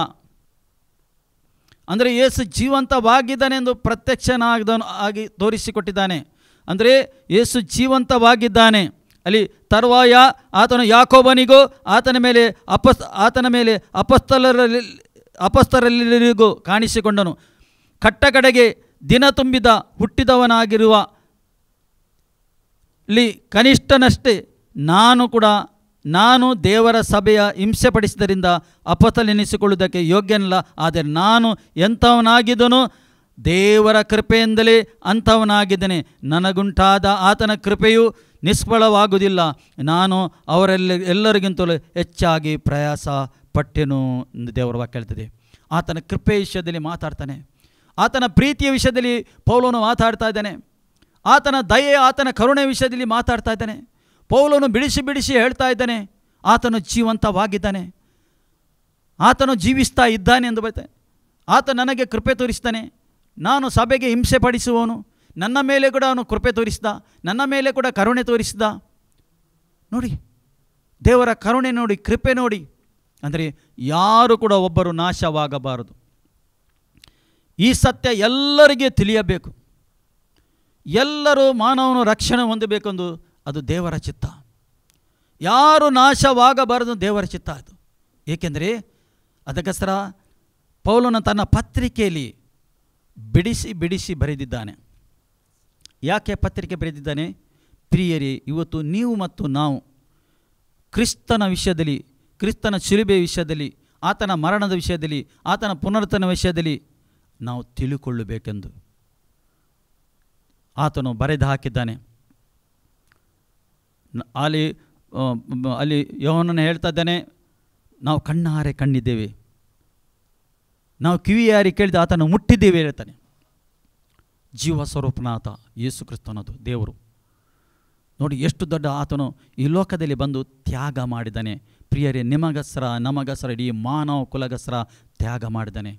ಅಂದರೆ ಯೇಸು ಜೀವಂತವಾಗಿದ್ದಾನೆ ಎಂದು ಪ್ರತ್ಯಕ್ಷನಾದನು ಆಗಿ ತೋರಿಸಿಕೊಟ್ಟಿದ್ದಾನೆ. ಅಂದರೆ ಯೇಸು ಜೀವಂತವಾಗಿದ್ದಾನೆ. ಅಲ್ಲಿ ತರುವಾಯ ಆತನು ಯಾಕೋಬನಿಗೂ ಆತನ ಮೇಲೆ ಅಪೊಸ್ತಲರಿಗೂ ಕಾಣಿಸಿಕೊಂಡನು. ಕಟ್ಟಕಡೆಗೆ ದಿನ ತುಂಬಿದ ಹುಟ್ಟಿದವನಾಗಿರುವ ಕನಿಷ್ಠನಷ್ಟೇ ನಾನು ದೇವರ ಸಭೆಯ ಹಿಂಸೆಪಡಿಸಿದ್ದರಿಂದ ಅಪೊಸ್ತಲನೆನಿಸಿಕೊಳ್ಳುವುದಕ್ಕೆ ಯೋಗ್ಯನಲ್ಲ. ಆದರೆ ನಾನು ಎಂಥವನಾಗಿದ್ದನು, ದೇವರ ಕೃಪೆಯಿಂದಲೇ ಅಂಥವನಾಗಿದ್ದೇನೆ. ನನಗುಂಟಾದ ಆತನ ಕೃಪೆಯು ನಿಷ್ಫಲವಾಗುವುದಿಲ್ಲ. ನಾನು ಎಲ್ಲರಿಗಿಂತಲೂ ಹೆಚ್ಚಾಗಿ ಪ್ರಯಾಸ ಪಟ್ಟೆನು ಎಂದು ದೇವರ ವಾಕ್ಯ ಹೇಳ್ತದೆ. ಆತನ ಕೃಪೆಯ ವಿಷಯದಲ್ಲಿ ಮಾತಾಡ್ತಾನೆ. ಆತನ ಪ್ರೀತಿಯ ವಿಷಯದಲ್ಲಿ ಪೌಲನು ಮಾತಾಡ್ತಾ ಇದ್ದಾನೆ. ಆತನ ದಯೆ, ಆತನ ಕರುಣೆ ವಿಷಯದಲ್ಲಿ ಮಾತಾಡ್ತಾ ಇದ್ದಾನೆ. ಪೌಲನು ಬಿಡಿಸಿ ಹೇಳ್ತಾ ಇದ್ದಾನೆ, ಆತನು ಜೀವಂತವಾಗಿದ್ದಾನೆ, ಆತನು ಜೀವಿಸ್ತಾ ಇದ್ದಾನೆ ಎಂದು ಬೈತಾನೆ. ಆತ ನನಗೆ ಕೃಪೆ ತೋರಿಸ್ತಾನೆ. ನಾನು ಸಭೆಗೆ ಹಿಂಸೆ ಪಡಿಸುವವನು, ನನ್ನ ಮೇಲೆ ಕೂಡ ಅವನು ಕೃಪೆ ತೋರಿಸಿದ, ನನ್ನ ಮೇಲೆ ಕೂಡ ಕರುಣೆ ತೋರಿಸಿದ. ನೋಡಿ, ದೇವರ ಕರುಣೆ ನೋಡಿ, ಕೃಪೆ ನೋಡಿ. ಅಂದರೆ ಯಾರು ಕೂಡ ಒಬ್ಬರು ನಾಶವಾಗಬಾರದು. ಈ ಸತ್ಯ ಎಲ್ಲರಿಗೆ ತಿಳಿಯಬೇಕು. ಎಲ್ಲರೂ ಮಾನವನು ರಕ್ಷಣೆ ಹೊಂದಬೇಕೆಂದು ಅದು ದೇವರ ಚಿತ್ತ. ಯಾರು ನಾಶವಾಗಬಾರದು ದೇವರ ಚಿತ್ತ ಅದು. ಏಕೆಂದರೆ ಅದಕ್ಕೋಸ್ಕರ ಪೌಲನು ತನ್ನ ಪತ್ರಿಕೆಯಲ್ಲಿ ಬಿಡಿಸಿ ಬರೆದಿದ್ದಾನೆ. ಯಾಕೆ ಪತ್ರಿಕೆ ಬರೆದಿದ್ದಾನೆ? ಪ್ರಿಯರೇ, ಇವತ್ತು ನೀವು ಮತ್ತು ನಾವು ಕ್ರಿಸ್ತನ ವಿಷಯದಲ್ಲಿ, ಕ್ರಿಸ್ತನ ಶಿಲುಬೆ ವಿಷಯದಲ್ಲಿ, ಆತನ ಮರಣದ ವಿಷಯದಲ್ಲಿ, ಆತನ ಪುನರುತ್ಥಾನ ವಿಷಯದಲ್ಲಿ ನಾವು ತಿಳಿದುಕೊಳ್ಳಬೇಕೆಂದು ಆತನು ಬರೆದು ಹಾಕಿದ್ದಾನೆ. ಅಲ್ಲಿ ಯೋಹನನು ಹೇಳ್ತಾ ಇದ್ದಾನೆ, ನಾವು ಕಣ್ಣಾರೆ ಕಂಡಿದ್ದೇವೆ, ನಾವು ಕಿವಿಯಾರಿ ಕೇಳಿದ ಆತನ ಮುಟ್ಟಿದ್ದೇವೆ ಹೇಳ್ತಾನೆ. ಜೀವ ಸ್ವರೂಪನಾಥ ಯೇಸು ಕ್ರಿಸ್ತನದು ದೇವರು. ನೋಡಿ ಎಷ್ಟು ದೊಡ್ಡ ಆತನು ಈ ಲೋಕದಲ್ಲಿ ಬಂದು ತ್ಯಾಗ ಮಾಡಿದ್ದಾನೆ. ಪ್ರಿಯರೇ, ನಿಮಗಸ್ರ ನಮಗಸ್ರ ಇಡೀ ಮಾನವ ಕುಲಗಸ್ರ ತ್ಯಾಗ ಮಾಡಿದ್ದಾನೆ.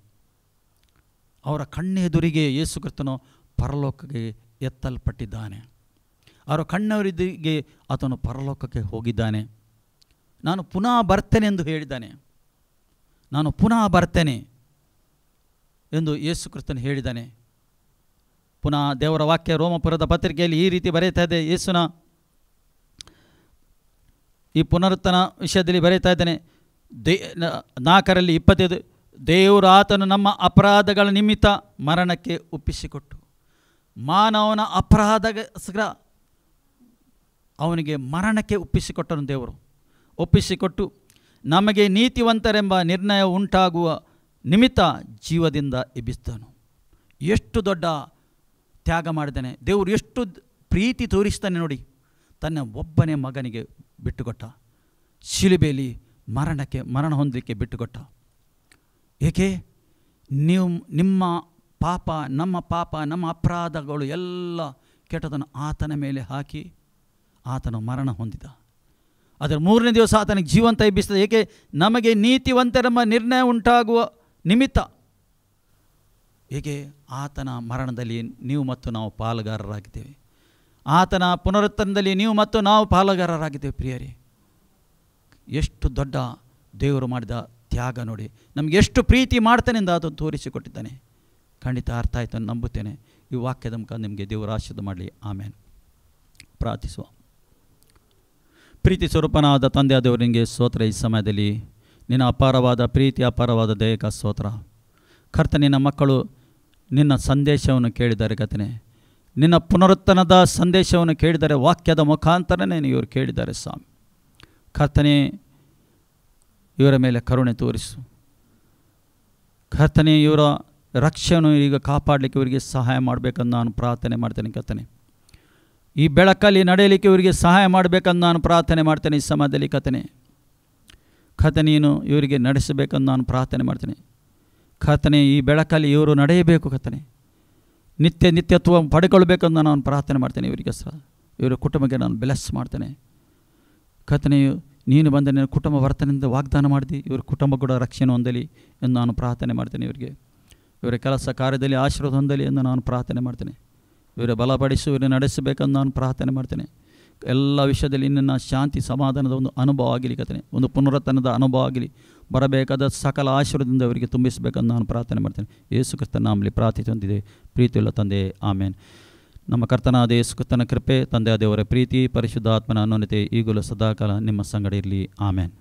ಅವರ ಕಣ್ಣೆದುರಿಗೆ ಯೇಸು ಕ್ರಿಸ್ತನು ಪರಲೋಕಕ್ಕೆ ಎತ್ತಲ್ಪಟ್ಟಿದ್ದಾನೆ. ಅವರ ಕಣ್ಣೆದುರಿಗೆ ಆತನು ಪರಲೋಕಕ್ಕೆ ಹೋಗಿದ್ದಾನೆ. ನಾನು ಪುನಃ ಬರ್ತೇನೆ ಎಂದು ಹೇಳಿದ್ದಾನೆ. ನಾನು ಪುನಃ ಬರ್ತೇನೆ ಎಂದು ಯೇಸು ಕ್ರಿಸ್ತನು ಹೇಳಿದ್ದಾನೆ. ಪುನಃ ದೇವರ ವಾಕ್ಯ ರೋಮಪುರದ ಪತ್ರಿಕೆಯಲ್ಲಿ ಈ ರೀತಿ ಬರೀತಾ ಇದೆ. ಯೇಸುನ ಈ ಪುನರುತ್ಥಾನ ವಿಷಯದಲ್ಲಿ ಬರೀತಾ ಇದ್ದಾನೆ. 4:25 ದೇವರು ಆತನು ನಮ್ಮ ಅಪರಾಧಗಳ ನಿಮಿತ್ತ ಮರಣಕ್ಕೆ ಒಪ್ಪಿಸಿಕೊಟ್ಟು, ಮಾನವನ ಅಪರಾಧಗೋಸ್ಕರ ಅವನಿಗೆ ಮರಣಕ್ಕೆ ಒಪ್ಪಿಸಿಕೊಟ್ಟನು. ದೇವರು ಒಪ್ಪಿಸಿಕೊಟ್ಟು ನಮಗೆ ನೀತಿವಂತರೆಂಬ ನಿರ್ಣಯ ಉಂಟಾಗುವ ನಿಮಿತ್ತ ಜೀವದಿಂದ ಎಬ್ಬಿಸಿದನು. ಎಷ್ಟು ದೊಡ್ಡ ತ್ಯಾಗ ಮಾಡಿದ್ದಾನೆ ದೇವರು, ಎಷ್ಟು ಪ್ರೀತಿ ತೋರಿಸ್ತಾನೆ ನೋಡಿ. ತನ್ನ ಒಬ್ಬನೇ ಮಗನಿಗೆ ಬಿಟ್ಟುಕೊಟ್ಟ, ಶಿಲುಬೆಯಲ್ಲಿ ಮರಣ ಹೊಂದಲಿಕ್ಕೆ ಬಿಟ್ಟುಕೊಟ್ಟ. ಏಕೆ? ನಿಮ್ಮ ಪಾಪ, ನಮ್ಮ ಅಪರಾಧಗಳು ಎಲ್ಲ ಕೆಟ್ಟದನ್ನು ಆತನ ಮೇಲೆ ಹಾಕಿ ಆತನು ಮರಣ ಹೊಂದಿದ. ಅದರ 3ನೇ ದಿವಸ ಆತನಿಗೆ ಜೀವಂತ ಎಬ್ಬಿಸಿದ. ಏಕೆ? ನಮಗೆ ನೀತಿವಂತರೆಂಬ ನಿರ್ಣಯ ಉಂಟಾಗುವ ನಿಮಿತ್ತ. ಏಕೆ? ಆತನ ಮರಣದಲ್ಲಿ ನೀವು ಮತ್ತು ನಾವು ಪಾಲುಗಾರರಾಗಿದ್ದೇವೆ. ಆತನ ಪುನರುತ್ಥಾನದಲ್ಲಿ ನೀವು ಮತ್ತು ನಾವು ಪಾಲುಗಾರರಾಗಿದ್ದೇವೆ. ಪ್ರಿಯರೇ, ಎಷ್ಟು ದೊಡ್ಡ ದೇವರು ಮಾಡಿದ ತ್ಯಾಗ ನೋಡಿ. ನಮಗೆ ಎಷ್ಟು ಪ್ರೀತಿ ಮಾಡ್ತಾನೆ ಎಂದು ಅದನ್ನು ತೋರಿಸಿಕೊಟ್ಟಿದ್ದಾನೆ. ಖಂಡಿತ ಅರ್ಥ ಆಯಿತು ಅಂತ ನಂಬುತ್ತೇನೆ. ಈ ವಾಕ್ಯದ ಮುಖ ನಿಮಗೆ ದೇವರು ಆಶೀರ್ವಾದ ಮಾಡಲಿ. ಆಮೇಲೆ ಪ್ರಾರ್ಥಿಸುವ. ಪ್ರೀತಿ ಸ್ವರೂಪನಾದ ತಂದೆಯ ದೇವರು, ನಿನಗೆ ಸ್ತೋತ್ರ. ಈ ಸಮಯದಲ್ಲಿ ನಿನ್ನ ಅಪಾರವಾದ ಪ್ರೀತಿ, ಅಪಾರವಾದ ದಯಕ ಸ್ತೋತ್ರ. ಕರ್ತ, ನಿನ್ನ ಮಕ್ಕಳು ನಿನ್ನ ಸಂದೇಶವನ್ನು ಕೇಳಿದ್ದಾರೆ. ಕರ್ತನೇ, ನಿನ್ನ ಪುನರುತ್ಥಾನದ ಸಂದೇಶವನ್ನು ಕೇಳಿದ್ದಾರೆ. ವಾಕ್ಯದ ಮುಖಾಂತರನೇ ಇವರು ಕೇಳಿದ್ದಾರೆ. ಸ್ವಾಮಿ ಕರ್ತನೇ, ಇವರ ಮೇಲೆ ಕರುಣೆ ತೋರಿಸು. ಕರ್ತನೇ, ಇವರ ರಕ್ಷಣೆಯನ್ನು ಈಗ ಕಾಪಾಡಲಿಕ್ಕೆ ಇವರಿಗೆ ಸಹಾಯ ಮಾಡಬೇಕಂದು ನಾನು ಪ್ರಾರ್ಥನೆ ಮಾಡ್ತೇನೆ. ಕರ್ತನೇ, ಈ ಬೆಳಕಲ್ಲಿ ನಡೆಯಲಿಕ್ಕೆ ಇವರಿಗೆ ಸಹಾಯ ಮಾಡಬೇಕಂದು ನಾನು ಪ್ರಾರ್ಥನೆ ಮಾಡ್ತೇನೆ. ಈ ಸಮಯದಲ್ಲಿ ಕತೆ ನೀನು ಇವರಿಗೆ ನಡೆಸಬೇಕಂದು ನಾನು ಪ್ರಾರ್ಥನೆ ಮಾಡ್ತೇನೆ. ಕರ್ತನೇ, ಈ ಬೆಳಕಲ್ಲಿ ಇವರು ನಡೆಯಬೇಕು. ಕರ್ತನೇ, ನಿತ್ಯತ್ವ ಪಡ್ಕೊಳ್ಬೇಕಂದು ನಾನು ಪ್ರಾರ್ಥನೆ ಮಾಡ್ತೇನೆ. ಇವರಿಗೆ ಇವರ ಕುಟುಂಬಕ್ಕೆ ನಾನು ಬ್ಲೆಸ್ ಮಾಡ್ತೇನೆ. ಕರ್ತನೇ, ನೀನು ಬಂದ ನಿನ್ನ ಕುಟುಂಬ ವರ್ತನೆಯಿಂದ ವಾಗ್ದಾನ ಮಾಡಿದಿ, ಇವ್ರ ಕುಟುಂಬ ಕೂಡ ರಕ್ಷಣೆ ಹೊಂದಲಿ ಎಂದು ನಾನು ಪ್ರಾರ್ಥನೆ ಮಾಡ್ತೇನೆ. ಇವರ ಕೆಲಸ ಕಾರ್ಯದಲ್ಲಿ ಆಶೀರ್ವಾದ ಹೊಂದಲಿ ಎಂದು ನಾನು ಪ್ರಾರ್ಥನೆ ಮಾಡ್ತೇನೆ. ಇವರ ಬಲಪಡಿಸಿ ಇವರು ನಡೆಸಬೇಕೆಂದು ನಾನು ಪ್ರಾರ್ಥನೆ ಮಾಡ್ತೇನೆ. ಎಲ್ಲ ವಿಷಯದಲ್ಲಿ ನಿನ್ನ ಶಾಂತಿ ಸಮಾಧಾನದ ಒಂದು ಅನುಭವ ಆಗಲಿ. ಕರ್ತನೇ, ಒಂದು ಪುನರುತ್ಥಾನದ ಅನುಭವ ಆಗಲಿ. ಬರಬೇಕಾದ ಸಕಲ ಆಶೀರ್ವಾದದಿಂದ ಅವರಿಗೆ ತುಂಬಿಸಬೇಕೆಂದು ನಾನು ಪ್ರಾರ್ಥನೆ ಮಾಡ್ತೇನೆ. ಯೇಸು ಕ್ರಿಸ್ತನ ನಾಮದಲ್ಲಿ ಪ್ರಾರ್ಥನೆ ಹೊಂದಿದೆ ಪ್ರೀತಿಯುಳ್ಳ ತಂದೆ, ಆಮೇನ್. ನಮ್ಮ ಕರ್ತನಾದ ಯೇಸು ಕ್ರಿಸ್ತನ ಕೃಪೆ, ತಂದೆಯ ದೇವರ ಪ್ರೀತಿ, ಪರಿಶುದ್ಧಾತ್ಮನ ಅನ್ಯೋನ್ಯತೆ ಈಗಲೂ ಸದಾಕಾಲ ನಿಮ್ಮ ಸಂಗಡ ಇರಲಿ. ಆಮೇನ್.